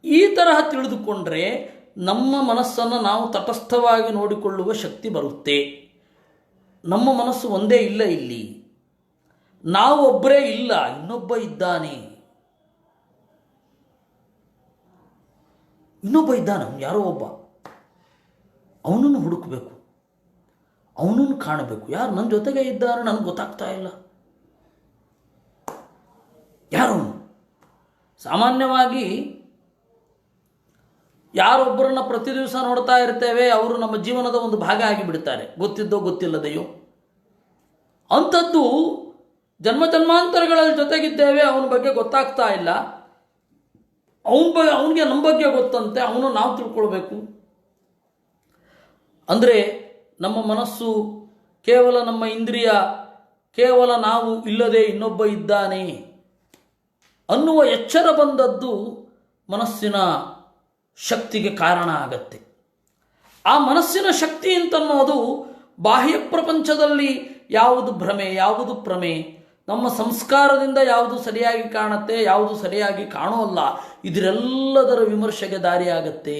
ಈ ತರಹ ತಿಳಿದುಕೊಂಡ್ರೆ ನಮ್ಮ ಮನಸ್ಸನ್ನು ನಾವು ತಟಸ್ಥವಾಗಿ ನೋಡಿಕೊಳ್ಳುವ ಶಕ್ತಿ ಬರುತ್ತೆ. ನಮ್ಮ ಮನಸ್ಸು ಒಂದೇ ಇಲ್ಲ, ಇಲ್ಲಿ ನಾವು ಒಬ್ಬರೇ ಇಲ್ಲ, ಇನ್ನೊಬ್ಬ ಇದ್ದಾನೆ. ಅವನು ಯಾರೋ ಒಬ್ಬ, ಅವನನ್ನು ಹುಡುಕಬೇಕು, ಅವನನ್ನು ಕಾಣಬೇಕು. ಯಾರು ನನ್ನ ಜೊತೆಗೆ ಇದ್ದಾರೆ, ನನಗೆ ಗೊತ್ತಾಗ್ತಾ ಇಲ್ಲ. ಯಾರು? ಸಾಮಾನ್ಯವಾಗಿ ಯಾರೊಬ್ಬರನ್ನ ಪ್ರತಿ ದಿವಸ ನೋಡ್ತಾ ಇರ್ತೇವೆ, ಅವರು ನಮ್ಮ ಜೀವನದ ಒಂದು ಭಾಗ ಆಗಿಬಿಡ್ತಾರೆ, ಗೊತ್ತಿದ್ದೋ ಗೊತ್ತಿಲ್ಲದೆಯೋ. ಅಂಥದ್ದು ಜನ್ಮ ಜನ್ಮಾಂತರಗಳ ಜೊತೆಗಿದ್ದೇವೆ, ಅವನ ಬಗ್ಗೆ ಗೊತ್ತಾಗ್ತಾ ಇಲ್ಲ. ಅವನಿಗೆ ನಮ್ಮ ಬಗ್ಗೆ ಗೊತ್ತಂತೆ, ಅವನು ನಾವು ತಿಳ್ಕೊಳ್ಬೇಕು. ಅಂದರೆ ನಮ್ಮ ಮನಸ್ಸು ಕೇವಲ ನಮ್ಮ ಇಂದ್ರಿಯ, ಕೇವಲ ನಾವು ಇಲ್ಲದೆ ಇನ್ನೊಬ್ಬ ಇದ್ದಾನೆ ಅನ್ನುವ ಎಚ್ಚರ ಬಂದದ್ದು ಮನಸ್ಸಿನ ಶಕ್ತಿಗೆ ಕಾರಣ ಆಗತ್ತೆ. ಆ ಮನಸ್ಸಿನ ಶಕ್ತಿ ಅಂತನ್ನೋದು ಬಾಹ್ಯ ಪ್ರಪಂಚದಲ್ಲಿ ಯಾವುದು ಭ್ರಮೆ, ಯಾವುದು ಪ್ರಮೆ, ನಮ್ಮ ಸಂಸ್ಕಾರದಿಂದ ಯಾವುದು ಸರಿಯಾಗಿ ಕಾಣುತ್ತೆ, ಯಾವುದು ಸರಿಯಾಗಿ ಕಾಣೋಲ್ಲ, ಇದರೆಲ್ಲದರ ವಿಮರ್ಶೆಗೆ ದಾರಿಯಾಗತ್ತೆ.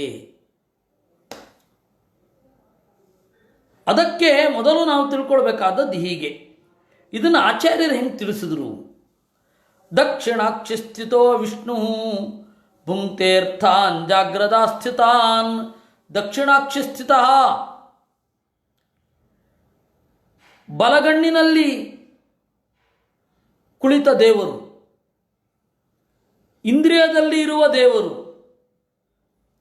ಅದಕ್ಕೆ ಮೊದಲು ನಾವು ತಿಳ್ಕೊಳ್ಬೇಕಾದದ್ದು ಹೀಗೆ. ಇದನ್ನು ಆಚಾರ್ಯರು ಹೆಂಗೆ ತಿಳಿಸಿದ್ರು? ದಕ್ಷಿಣಾಕ್ಷಿ ಸ್ಥಿತೋ ವಿಷ್ಣು ಭುಂಕ್ತೇರ್ಥಾನ್ ಜಾಗ್ರದಾ ಸ್ಥಿತಾನ್. ದಕ್ಷಿಣಾಕ್ಷಿ ಸ್ಥಿತ, ಬಲಗಣ್ಣಿನಲ್ಲಿ ಕುಳಿತ ದೇವರು, ಇಂದ್ರಿಯದಲ್ಲಿ ಇರುವ ದೇವರು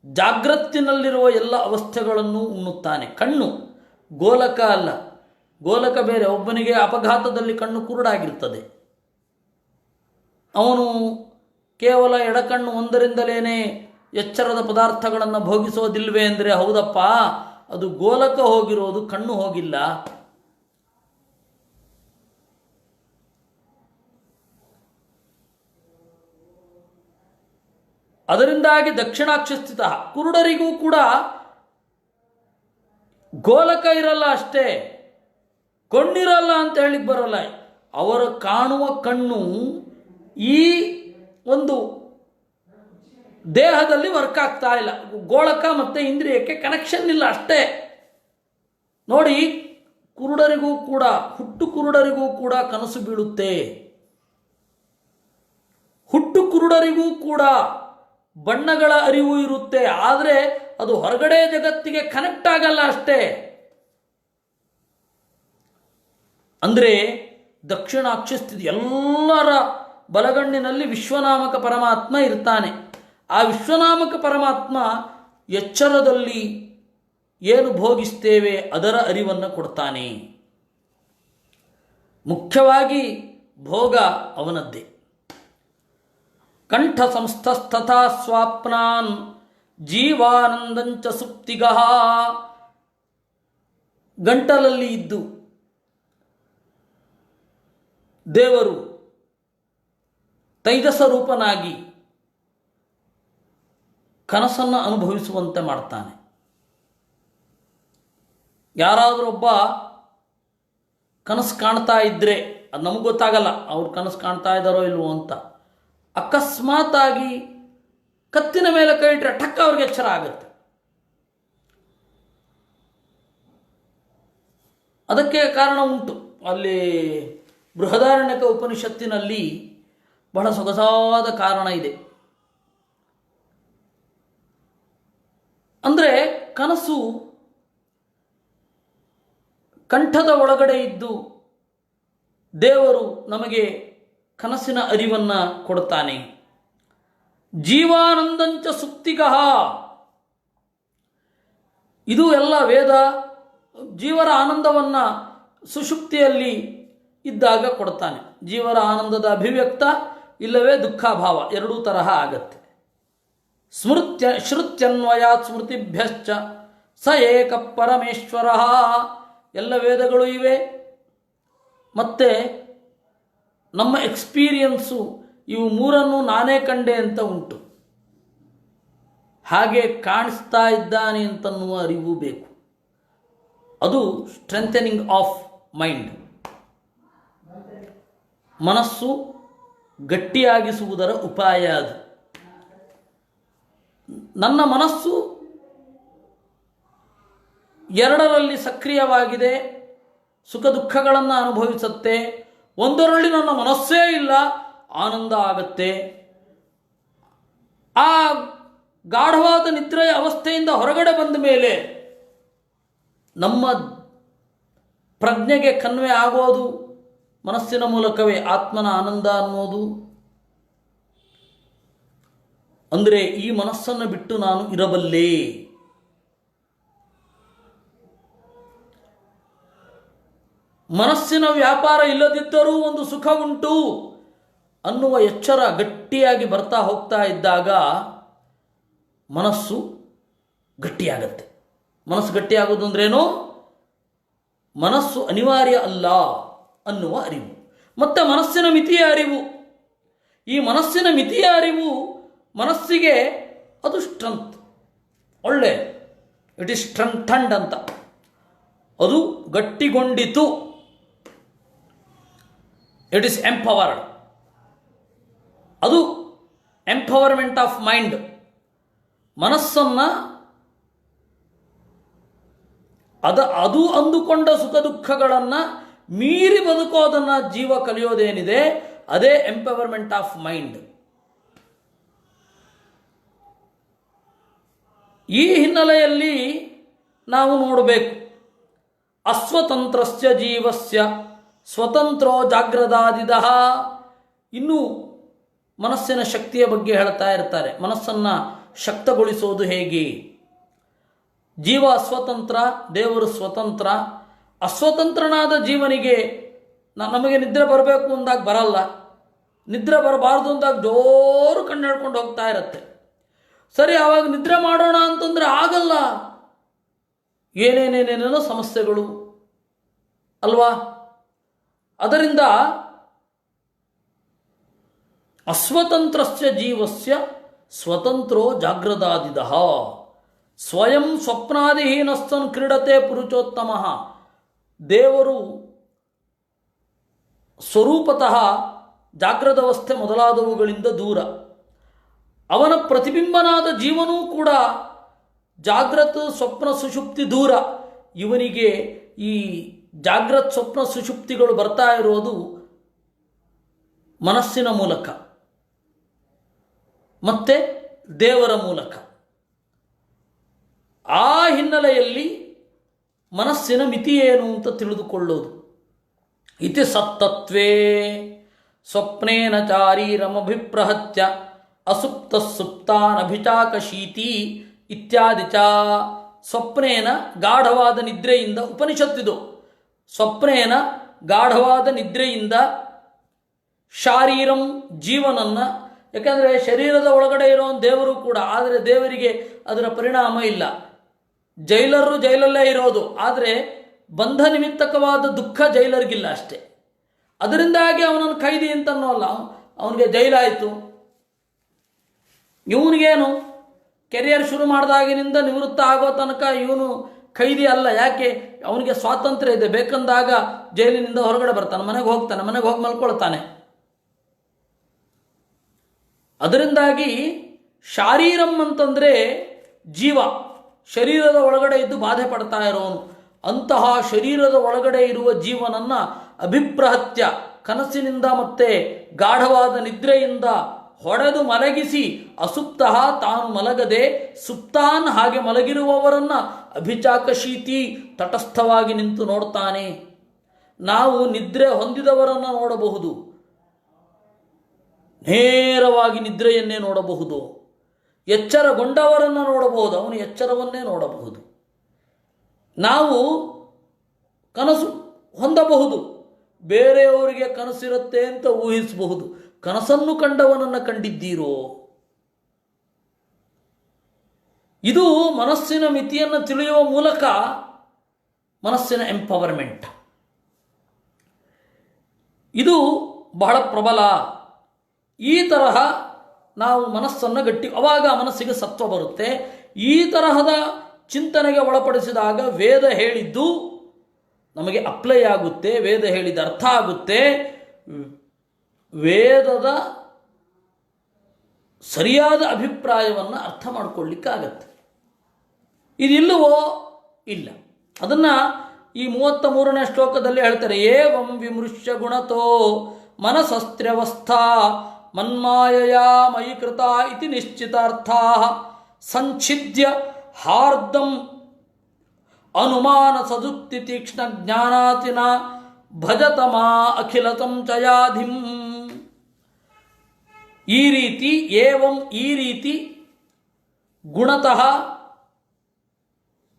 ಜಾಗ್ರತ್ತಿನಲ್ಲಿರುವ ಎಲ್ಲ ಅವಸ್ಥೆಗಳನ್ನು ಉಣ್ಣುತ್ತಾನೆ. ಕಣ್ಣು ಗೋಲಕ ಅಲ್ಲ, ಗೋಲಕ ಬೇರೆ. ಒಬ್ಬನಿಗೆ ಅಪಘಾತದಲ್ಲಿ ಕಣ್ಣು ಕುರುಡಾಗಿರ್ತದೆ, ಅವನು ಕೇವಲ ಎಡಕಣ್ಣು ಒಂದರಿಂದಲೇ ಎಚ್ಚರದ ಪದಾರ್ಥಗಳನ್ನು ಭೋಗಿಸೋದಿಲ್ವೇ ಅಂದರೆ ಹೌದಪ್ಪ, ಅದು ಗೋಲಕ ಹೋಗಿರೋದು, ಕಣ್ಣು ಹೋಗಿಲ್ಲ. ಅದರಿಂದಾಗಿ ದಕ್ಷಿಣಾಕ್ಷಿ ಸ್ಥಿತ. ಕುರುಡರಿಗೂ ಕೂಡ ಗೋಲಕ ಇರಲ್ಲ ಅಷ್ಟೇ, ಕಣ್ಣಿರಲ್ಲ ಅಂತ ಹೇಳಿಕ್ ಬರಲ್ಲ. ಅವರ ಕಾಣುವ ಕಣ್ಣು ಈ ಒಂದು ದೇಹದಲ್ಲಿ ವರ್ಕ್ ಆಗ್ತಾ ಇಲ್ಲ. ಗೋಳಕ ಮತ್ತು ಇಂದ್ರಿಯಕ್ಕೆ ಕನೆಕ್ಷನ್ ಇಲ್ಲ ಅಷ್ಟೇ. ನೋಡಿ, ಕುರುಡರಿಗೂ ಕೂಡ, ಹುಟ್ಟು ಕುರುಡರಿಗೂ ಕೂಡ ಕನಸು ಬೀಳುತ್ತೆ. ಹುಟ್ಟು ಕುರುಡರಿಗೂ ಕೂಡ ಬಣ್ಣಗಳ ಅರಿವು ಇರುತ್ತೆ, ಆದರೆ ಅದು ಹೊರಗಡೆ ಜಗತ್ತಿಗೆ ಕನೆಕ್ಟ್ ಆಗಲ್ಲ ಅಷ್ಟೇ. ಅಂದರೆ ದಕ್ಷಿಣಾಕ್ಷಿ ಸ್ಥಿತಿ, ಎಲ್ಲರ ಬಲಗಣ್ಣಿನಲ್ಲಿ ವಿಶ್ವನಾಮಕ ಪರಮಾತ್ಮ ಇರ್ತಾನೆ. ಆ ವಿಶ್ವನಾಮಕ ಪರಮಾತ್ಮ ಎಚ್ಚರದಲ್ಲಿ ಏನು ಭೋಗಿಸ್ತೇವೆ ಅದರ ಅರಿವನ್ನು ಕೊಡ್ತಾನೆ. ಮುಖ್ಯವಾಗಿ ಭೋಗ ಅವನದ್ದೇ. ಕಂಠ ಸಂಸ್ಥಸ್ತಥಾ ಸ್ವಾಪ್ನಾನ್ ಜೀವಾನಂದಂಚ ಸುಪ್ತಿಗಃ. ಗಂಟಲಲ್ಲಿ ಇದ್ದು ದೇವರು ತೈಜಸ ರೂಪನಾಗಿ ಕನಸನ್ನು ಅನುಭವಿಸುವಂತೆ ಮಾಡ್ತಾನೆ. ಯಾರಾದರೂ ಒಬ್ಬ ಕನಸು ಕಾಣ್ತಾ ಇದ್ದರೆ ಅದು ನಮಗೆ ಗೊತ್ತಾಗಲ್ಲ, ಅವ್ರು ಕನಸು ಕಾಣ್ತಾ ಇದ್ದಾರೋ ಇಲ್ವೋ ಅಂತ. ಅಕಸ್ಮಾತಾಗಿ ಕತ್ತಿನ ಮೇಲೆ ಕೈ ಇಟ್ಟರೆ ಟಕ್ಕ ಅವ್ರಿಗೆ ಎಚ್ಚರ ಆಗುತ್ತೆ. ಅದಕ್ಕೆ ಕಾರಣ ಉಂಟು. ಅಲ್ಲಿ ಬೃಹದಾರಣ್ಯಕ ಉಪನಿಷತ್ತಿನಲ್ಲಿ ಬಹಳ ಸೊಗಸಾದ ಕಾರಣ ಇದೆ. ಅಂದರೆ ಕನಸು ಕಂಠದ ಒಳಗಡೆ ಇದ್ದು ದೇವರು ನಮಗೆ ಕನಸಿನ ಅರಿವನ್ನು ಕೊಡ್ತಾನೆ. ಜೀವಾನಂದಂಚ ಸುಪ್ತಿಗಃ, ಇದು ಎಲ್ಲ ವೇದ. ಜೀವರ ಆನಂದವನ್ನು ಸುಷುಪ್ತಿಯಲ್ಲಿ ಇದ್ದಾಗ ಕೊಡ್ತಾನೆ. ಜೀವರ ಆನಂದದ ಅಭಿವ್ಯಕ್ತ ಇಲ್ಲವೇ ದುಃಖಾಭಾವ ಎರಡೂ ತರಹ ಆಗತ್ತೆ. ಶ್ರುತ್ಯನ್ವಯಾತ್ ಸ್ಮೃತಿಭ್ಯಶ್ಚ ಸ ಏಕ ಪರಮೇಶ್ವರ. ಎಲ್ಲ ವೇದಗಳು ಇವೆ, ಮತ್ತು ನಮ್ಮ ಎಕ್ಸ್ಪೀರಿಯನ್ಸು ಇವು ಮೂರನ್ನು ನಾನೇ ಕಂಡೆ ಅಂತ ಉಂಟು. ಹಾಗೆ ಕಾಣಿಸ್ತಾ ಇದ್ದಾನೆ ಅಂತನ್ನುವ ಅರಿವು ಬೇಕು. ಅದು ಸ್ಟ್ರೆಂಥನಿಂಗ್ ಆಫ್ ಮೈಂಡ್, ಮನಸ್ಸು ಗಟ್ಟಿಯಾಗಿಸುವುದರ ಉಪಾಯ ಅದು. ನನ್ನ ಮನಸ್ಸು ಎರಡರಲ್ಲಿ ಸಕ್ರಿಯವಾಗಿದೆ, ಸುಖ ದುಃಖಗಳನ್ನು ಅನುಭವಿಸುತ್ತೆ. ಒಂದರಲ್ಲಿ ನನ್ನ ಮನಸ್ಸೇ ಇಲ್ಲ, ಆನಂದ ಆಗತ್ತೆ. ಆ ಗಾಢವಾದ ನಿದ್ರೆಯ ಅವಸ್ಥೆಯಿಂದ ಹೊರಗಡೆ ಬಂದ ಮೇಲೆ ನಮ್ಮ ಪ್ರಜ್ಞೆಗೆ ಕನ್ವೆ ಆಗೋದು ಮನಸ್ಸಿನ ಮೂಲಕವೇ ಆತ್ಮನ ಆನಂದ ಅನ್ನೋದು. ಅಂದರೆ ಈ ಮನಸ್ಸನ್ನು ಬಿಟ್ಟು ನಾನು ಇರಬಲ್ಲೆ. ಮನಸ್ಸಿನ ವ್ಯಾಪಾರ ಇಲ್ಲದಿದ್ದರೂ ಒಂದು ಸುಖ ಉಂಟು ಅನ್ನುವ ಎಚ್ಚರ ಗಟ್ಟಿಯಾಗಿ ಬರ್ತಾ ಹೋಗ್ತಾ ಇದ್ದಾಗ ಮನಸ್ಸು ಗಟ್ಟಿಯಾಗತ್ತೆ. ಮನಸ್ಸು ಗಟ್ಟಿಯಾಗೋದು ಅಂದ್ರೇನು? ಮನಸ್ಸು ಅನಿವಾರ್ಯ ಅಲ್ಲ ಅನ್ನುವ ಅರಿವು, ಮತ್ತು ಮನಸ್ಸಿನ ಮಿತಿಯ ಅರಿವು. ಈ ಮನಸ್ಸಿನ ಮಿತಿಯ ಅರಿವು ಮನಸ್ಸಿಗೆ ಅದು ಸ್ಟ್ರೆಂತ್, ಒಳ್ಳೆ, ಇಟ್ ಈಸ್ ಸ್ಟ್ರೆಂಥಂಡ್ ಅಂತ. ಅದು ಗಟ್ಟಿಗೊಂಡಿತು, ಇಟ್ ಈಸ್ ಎಂಪವರ್ಡ್. ಅದು ಎಂಪವರ್ಮೆಂಟ್ ಆಫ್ ಮೈಂಡ್. ಮನಸ್ಸನ್ನು ಅದು ಅಂದುಕೊಂಡ ಸುಖ ದುಃಖಗಳನ್ನು ಮೀರಿ ಬದುಕೋದನ್ನು ಜೀವ ಕಲಿಯೋದೇನಿದೆ ಅದೇ ಎಂಪವರ್ಮೆಂಟ್ ಆಫ್ ಮೈಂಡ್. ಈ ಹಿನ್ನೆಲೆಯಲ್ಲಿ ನಾವು ನೋಡಬೇಕು, ಅಸ್ವತಂತ್ರಸ್ಯ ಜೀವಸ್ಯ ಸ್ವತಂತ್ರೋ ಜಾಗ್ರದಾದಿದಃ. ಇನ್ನೂ ಮನಸ್ಸಿನ ಶಕ್ತಿಯ ಬಗ್ಗೆ ಹೇಳ್ತಾ ಇರ್ತಾರೆ. ಮನಸ್ಸನ್ನು ಶಕ್ತಗೊಳಿಸೋದು ಹೇಗೆ? ಜೀವ ಸ್ವತಂತ್ರ, ದೇವರು ಸ್ವತಂತ್ರ. ಅಸ್ವತಂತ್ರನಾದ ಜೀವನಿಗೆ ನಮಗೆ ನಿದ್ರೆ ಬರಬೇಕು ಅಂದಾಗ ಬರಲ್ಲ, ನಿದ್ರೆ ಬರಬಾರ್ದು ಅಂದಾಗ ಜೋರು ಕಣ್ಣು ಹಿಡ್ಕೊಂಡು ಹೋಗ್ತಾ ಇರುತ್ತೆ. ಸರಿ, ಆವಾಗ ನಿದ್ರೆ ಮಾಡೋಣ ಅಂತಂದರೆ ಆಗಲ್ಲ, ಏನೇನೇನೇನೇನೋ ಸಮಸ್ಯೆಗಳು ಅಲ್ವಾ. ಅದರಿಂದ ಅಸ್ವತಂತ್ರಸ್ಯ ಜೀವಸ್ಯ ಸ್ವತಂತ್ರೋ ಜಾಗ್ರದಾದಿದಃ. ಸ್ವಯಂ ಸ್ವಪ್ನಾದಿಹೀನಸ್ತನ್ ಕ್ರೀಡತೆ ಪುರುಷೋತ್ತಮ. ದೇವರು ಸ್ವರೂಪತಃ ಜಾಗ್ರದವಸ್ಥೆ ಮೊದಲಾದವುಗಳಿಂದ ದೂರ. ಅವನ ಪ್ರತಿಬಿಂಬನಾದ ಜೀವನೂ ಕೂಡ ಜಾಗ್ರತ್ ಸ್ವಪ್ನ ಸುಷುಪ್ತಿ ದೂರ. ಇವನಿಗೆ ಈ ಜಾಗ್ರತ್ ಸ್ವಪ್ನ ಸುಷುಪ್ತಿಗಳು ಬರ್ತಾ ಇರೋದು ಮನಸ್ಸಿನ ಮೂಲಕ ಮತ್ತೆ ದೇವರ ಮೂಲಕ. ಆ ಹಿನ್ನೆಲೆಯಲ್ಲಿ ಮನಸ್ಸಿನ ಮಿತಿ ಏನು ಅಂತ ತಿಳಿದುಕೊಳ್ಳೋದು. ಇತಿ ಸತ್ತತ್ವೇ ಸ್ವಪ್ನೇನ ಚಾರೀರಮಭಿಪ್ರಹತ್ಯ ಅಸುಪ್ತ ಸುಪ್ತಾನಭಿಚಾಕಶೀತಿ ಇತ್ಯಾದಿ ಚ. ಸ್ವಪ್ನೇನ ಗಾಢವಾದ ನಿದ್ರೆಯಿಂದ, ಉಪನಿಷತ್ತಿದು, ಸ್ವಪ್ನೇನ ಗಾಢವಾದ ನಿದ್ರೆಯಿಂದ ಶಾರೀರಂ ಜೀವನನ್ನು, ಯಾಕಂದರೆ ಶರೀರದ ಒಳಗಡೆ ಇರೋ ದೇವರು ಕೂಡ, ಆದರೆ ದೇವರಿಗೆ ಅದರ ಪರಿಣಾಮ ಇಲ್ಲ. ಜೈಲರು ಜೈಲಲ್ಲೇ ಇರೋದು, ಆದರೆ ಬಂಧ ನಿಮಿತ್ತಕವಾದ ದುಃಖ ಜೈಲರಿಗಿಲ್ಲ ಅಷ್ಟೇ. ಅದರಿಂದಾಗಿ ಅವನನ್ನು ಖೈದಿ ಅಂತನ್ನೋಲ್ಲ, ಅವನಿಗೆ ಜೈಲಾಯಿತು. ಇವನಿಗೇನು ಕೆರಿಯರ್ ಶುರು ಮಾಡಿದಾಗಿನಿಂದ ನಿವೃತ್ತ ಆಗೋ ತನಕ ಇವನು ಖೈದಿ ಅಲ್ಲ. ಯಾಕೆ? ಅವನಿಗೆ ಸ್ವಾತಂತ್ರ್ಯ ಇದೆ, ಬೇಕಂದಾಗ ಜೈಲಿನಿಂದ ಹೊರಗಡೆ ಬರ್ತಾನೆ, ಮನೆಗೆ ಹೋಗ್ತಾನೆ, ಮನೆಗೆ ಹೋಗಿ ಮಲ್ಕೊಳ್ತಾನೆ. ಅದರಿಂದಾಗಿ ಶಾರೀರಂ ಅಂತಂದರೆ ಜೀವ, ಶರೀರದ ಒಳಗಡೆ ಇದ್ದು ಬಾಧೆ ಪಡ್ತಾ ಇರೋನು. ಅಂತಹ ಶರೀರದ ಒಳಗಡೆ ಇರುವ ಜೀವನನ್ನು ಅಭಿಪ್ರಹತ್ಯ, ಕನಸಿನಿಂದ ಮತ್ತೆ ಗಾಢವಾದ ನಿದ್ರೆಯಿಂದ ಹೊಡೆದು ಮಲಗಿಸಿ, ಅಸುಪ್ತಃ ತಾನು ಮಲಗದೆ ಸುಪ್ತಾನ್ ಹಾಗೆ ಮಲಗಿರುವವರನ್ನು ಅಭಿಚಾಕಶೀತಿ ತಟಸ್ಥವಾಗಿ ನಿಂತು ನೋಡ್ತಾನೆ. ನಾವು ನಿದ್ರೆ ಹೊಂದಿದವರನ್ನು ನೋಡಬಹುದು, ನೇರವಾಗಿ ನಿದ್ರೆಯನ್ನೇ ನೋಡಬಹುದು. ಎಚ್ಚರಗೊಂಡವರನ್ನು ನೋಡಬಹುದು, ಅವನು ಎಚ್ಚರವನ್ನೇ ನೋಡಬಹುದು. ನಾವು ಕನಸು ಹೊಂದಬಹುದು, ಬೇರೆಯವರಿಗೆ ಕನಸಿರುತ್ತೆ ಅಂತ ಊಹಿಸಬಹುದು. ಕನಸನ್ನು ಕಂಡವನನ್ನು ಕಂಡಿದ್ದೀರೋ? ಇದು ಮನಸ್ಸಿನ ಮಿತಿಯನ್ನು ತಿಳಿಯುವ ಮೂಲಕ ಮನಸ್ಸಿನ ಎಂಪವರ್ಮೆಂಟ್. ಇದು ಬಹಳ ಪ್ರಬಲ. ಈ ತರಹ ನಾವು ಮನಸ್ಸನ್ನು ಅವಾಗ ಮನಸ್ಸಿಗೆ ಸತ್ವ ಬರುತ್ತೆ. ಈ ತರಹದ ಚಿಂತನೆಗೆ ಒಳಪಡಿಸಿದಾಗ ವೇದ ಹೇಳಿದ್ದು ನಮಗೆ ಅಪ್ಲೈ ಆಗುತ್ತೆ, ವೇದ ಹೇಳಿದ ಅರ್ಥ ಆಗುತ್ತೆ, ವೇದದ ಸರಿಯಾದ ಅಭಿಪ್ರಾಯವನ್ನು ಅರ್ಥ ಮಾಡಿಕೊಳ್ಳಿಕ್ಕಾಗತ್ತೆ. ಇದಿಲ್ಲವೋ? ಇಲ್ಲ. ಅದನ್ನು ಈ 33ನೇ ಶ್ಲೋಕದಲ್ಲಿ ಹೇಳ್ತಾರೆ. ಏವಂ ವಿಮೃಶ್ಯ ಗುಣತೋ ಮನಸಸ್ತ್ರ್ಯವಸ್ಥಾ ಮನ್ಮಾಯಯಾ ಮಯಿ ಕೃತ ಇತಿ ನಿಶ್ಚಿತಾರ್ಥಾ ಸಂಛಿದ್ಯ ಹಾರ್ದಂ ಅನುಮಾನ ಸದುಕ್ತಿ ತೀಕ್ಷ್ಣ ಜ್ಞಾನಾತಿನ ಭಜತಮಾ ಅಖಿಲತಂ ಚಯಾಧಿಂ. ಈ ರೀತಿ ಏವಂ ಈ ರೀತಿ ಗುಣತಃ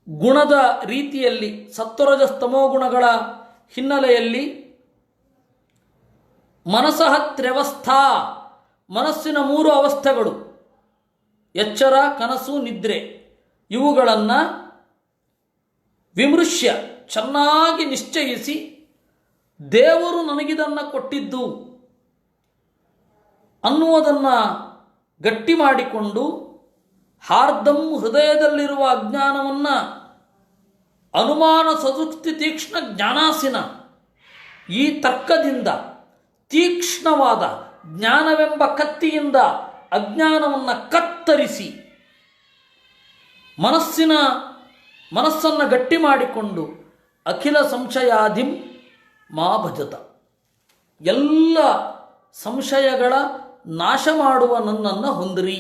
ಗುಣದ ರೀತಿಯಲ್ಲಿ ಸತ್ವರಜಸ್ತಮೋ ಗುಣಗಳ ಹಿನ್ನೆಲೆಯಲ್ಲಿ ಮನಸಃ ತ್ರ್ಯವಸ್ಥಾ ಮನಸ್ಸಿನ 3 ಅವಸ್ಥೆಗಳು ಎಚ್ಚರ, ಕನಸು, ನಿದ್ರೆ ಇವುಗಳನ್ನು ವಿಮೃಶ್ಯ ಚೆನ್ನಾಗಿ ನಿಶ್ಚಯಿಸಿ ದೇವರು ನನಗಿದನ್ನು ಕೊಟ್ಟಿದ್ದು ಅನ್ನುವುದನ್ನು ಗಟ್ಟಿ ಮಾಡಿಕೊಂಡು ಹಾರ್ದಂ ಹೃದಯದಲ್ಲಿರುವ ಅಜ್ಞಾನವನ್ನು ಅನುಮಾನ ಸದುಕ್ತಿ ತೀಕ್ಷ್ಣ ಜ್ಞಾನಾಸಿನ ಈ ತರ್ಕದಿಂದ ತೀಕ್ಷ್ಣವಾದ ಜ್ಞಾನವೆಂಬ ಕತ್ತಿಯಿಂದ ಅಜ್ಞಾನವನ್ನು ಕತ್ತರಿಸಿ ಮನಸ್ಸನ್ನು ಗಟ್ಟಿ ಮಾಡಿಕೊಂಡು ಅಖಿಲ ಸಂಶಯಾಧಿಂ ಮಾ ಭಜತ ಎಲ್ಲ ಸಂಶಯಗಳ ನಾಶ ಮಾಡುವ ನನ್ನನ್ನು ಹೊಂದಿರಿ,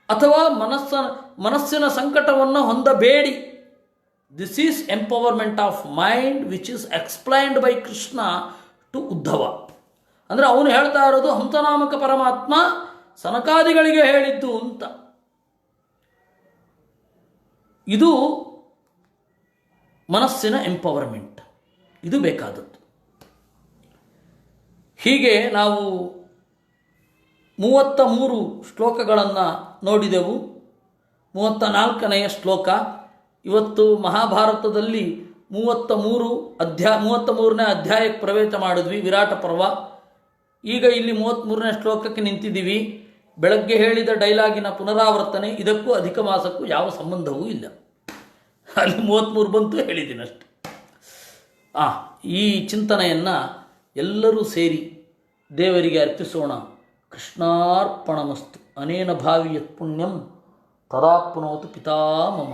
ಅಥವಾ ಮನಸ್ಸಿನ ಸಂಕಟವನ್ನು ಹೊಂದಬೇಡಿ. This is empowerment of mind which is explained by Krishna to Uddhava. ಅಂದರೆ ಅವನು ಹೇಳ್ತಾ ಇರೋದು ಹಂಸನಾಮಕ ಪರಮಾತ್ಮ ಸನಕಾದಿಗಳಿಗೆ ಹೇಳಿದ್ದು ಅಂತ. ಇದು ಮನಸ್ಸಿನ ಎಂಪವರ್ಮೆಂಟ್, ಇದು ಬೇಕಾದದ್ದು. ಹೀಗೆ ನಾವು 33 ಶ್ಲೋಕಗಳನ್ನು ನೋಡಿದೆವು. 34ನೆಯ ಶ್ಲೋಕ ಇವತ್ತು ಮಹಾಭಾರತದಲ್ಲಿ 33ನೇ ಅಧ್ಯಾಯಕ್ಕೆ ಪ್ರವೇಶ ಮಾಡಿದ್ವಿ, ವಿರಾಟ ಪರ್ವ. ಈಗ ಇಲ್ಲಿ 33ನೇ ಶ್ಲೋಕಕ್ಕೆ ನಿಂತಿದ್ದೀವಿ. ಬೆಳಗ್ಗೆ ಹೇಳಿದ ಡೈಲಾಗಿನ ಪುನರಾವರ್ತನೆ ಇದಕ್ಕೂ ಅಧಿಕ ಮಾಸಕ್ಕೂ ಯಾವ ಸಂಬಂಧವೂ ಇಲ್ಲ. ಅಲ್ಲಿ 33 ಬಂತು, ಹೇಳಿದ್ದೀನಷ್ಟೆ. ಈ ಚಿಂತನೆಯನ್ನು ಎಲ್ಲರೂ ಸೇರಿ ದೇವರಿಗೆ ಅರ್ಪಿಸೋಣ. ಕೃಷ್ಣಾರ್ಪಣಮಸ್ತು. ಅನೇನ ಭಾವಿ ಯತ್ ಪುಣ್ಯಂ ತದಾಪ್ನೋತು ಪಿತಾಮಮ.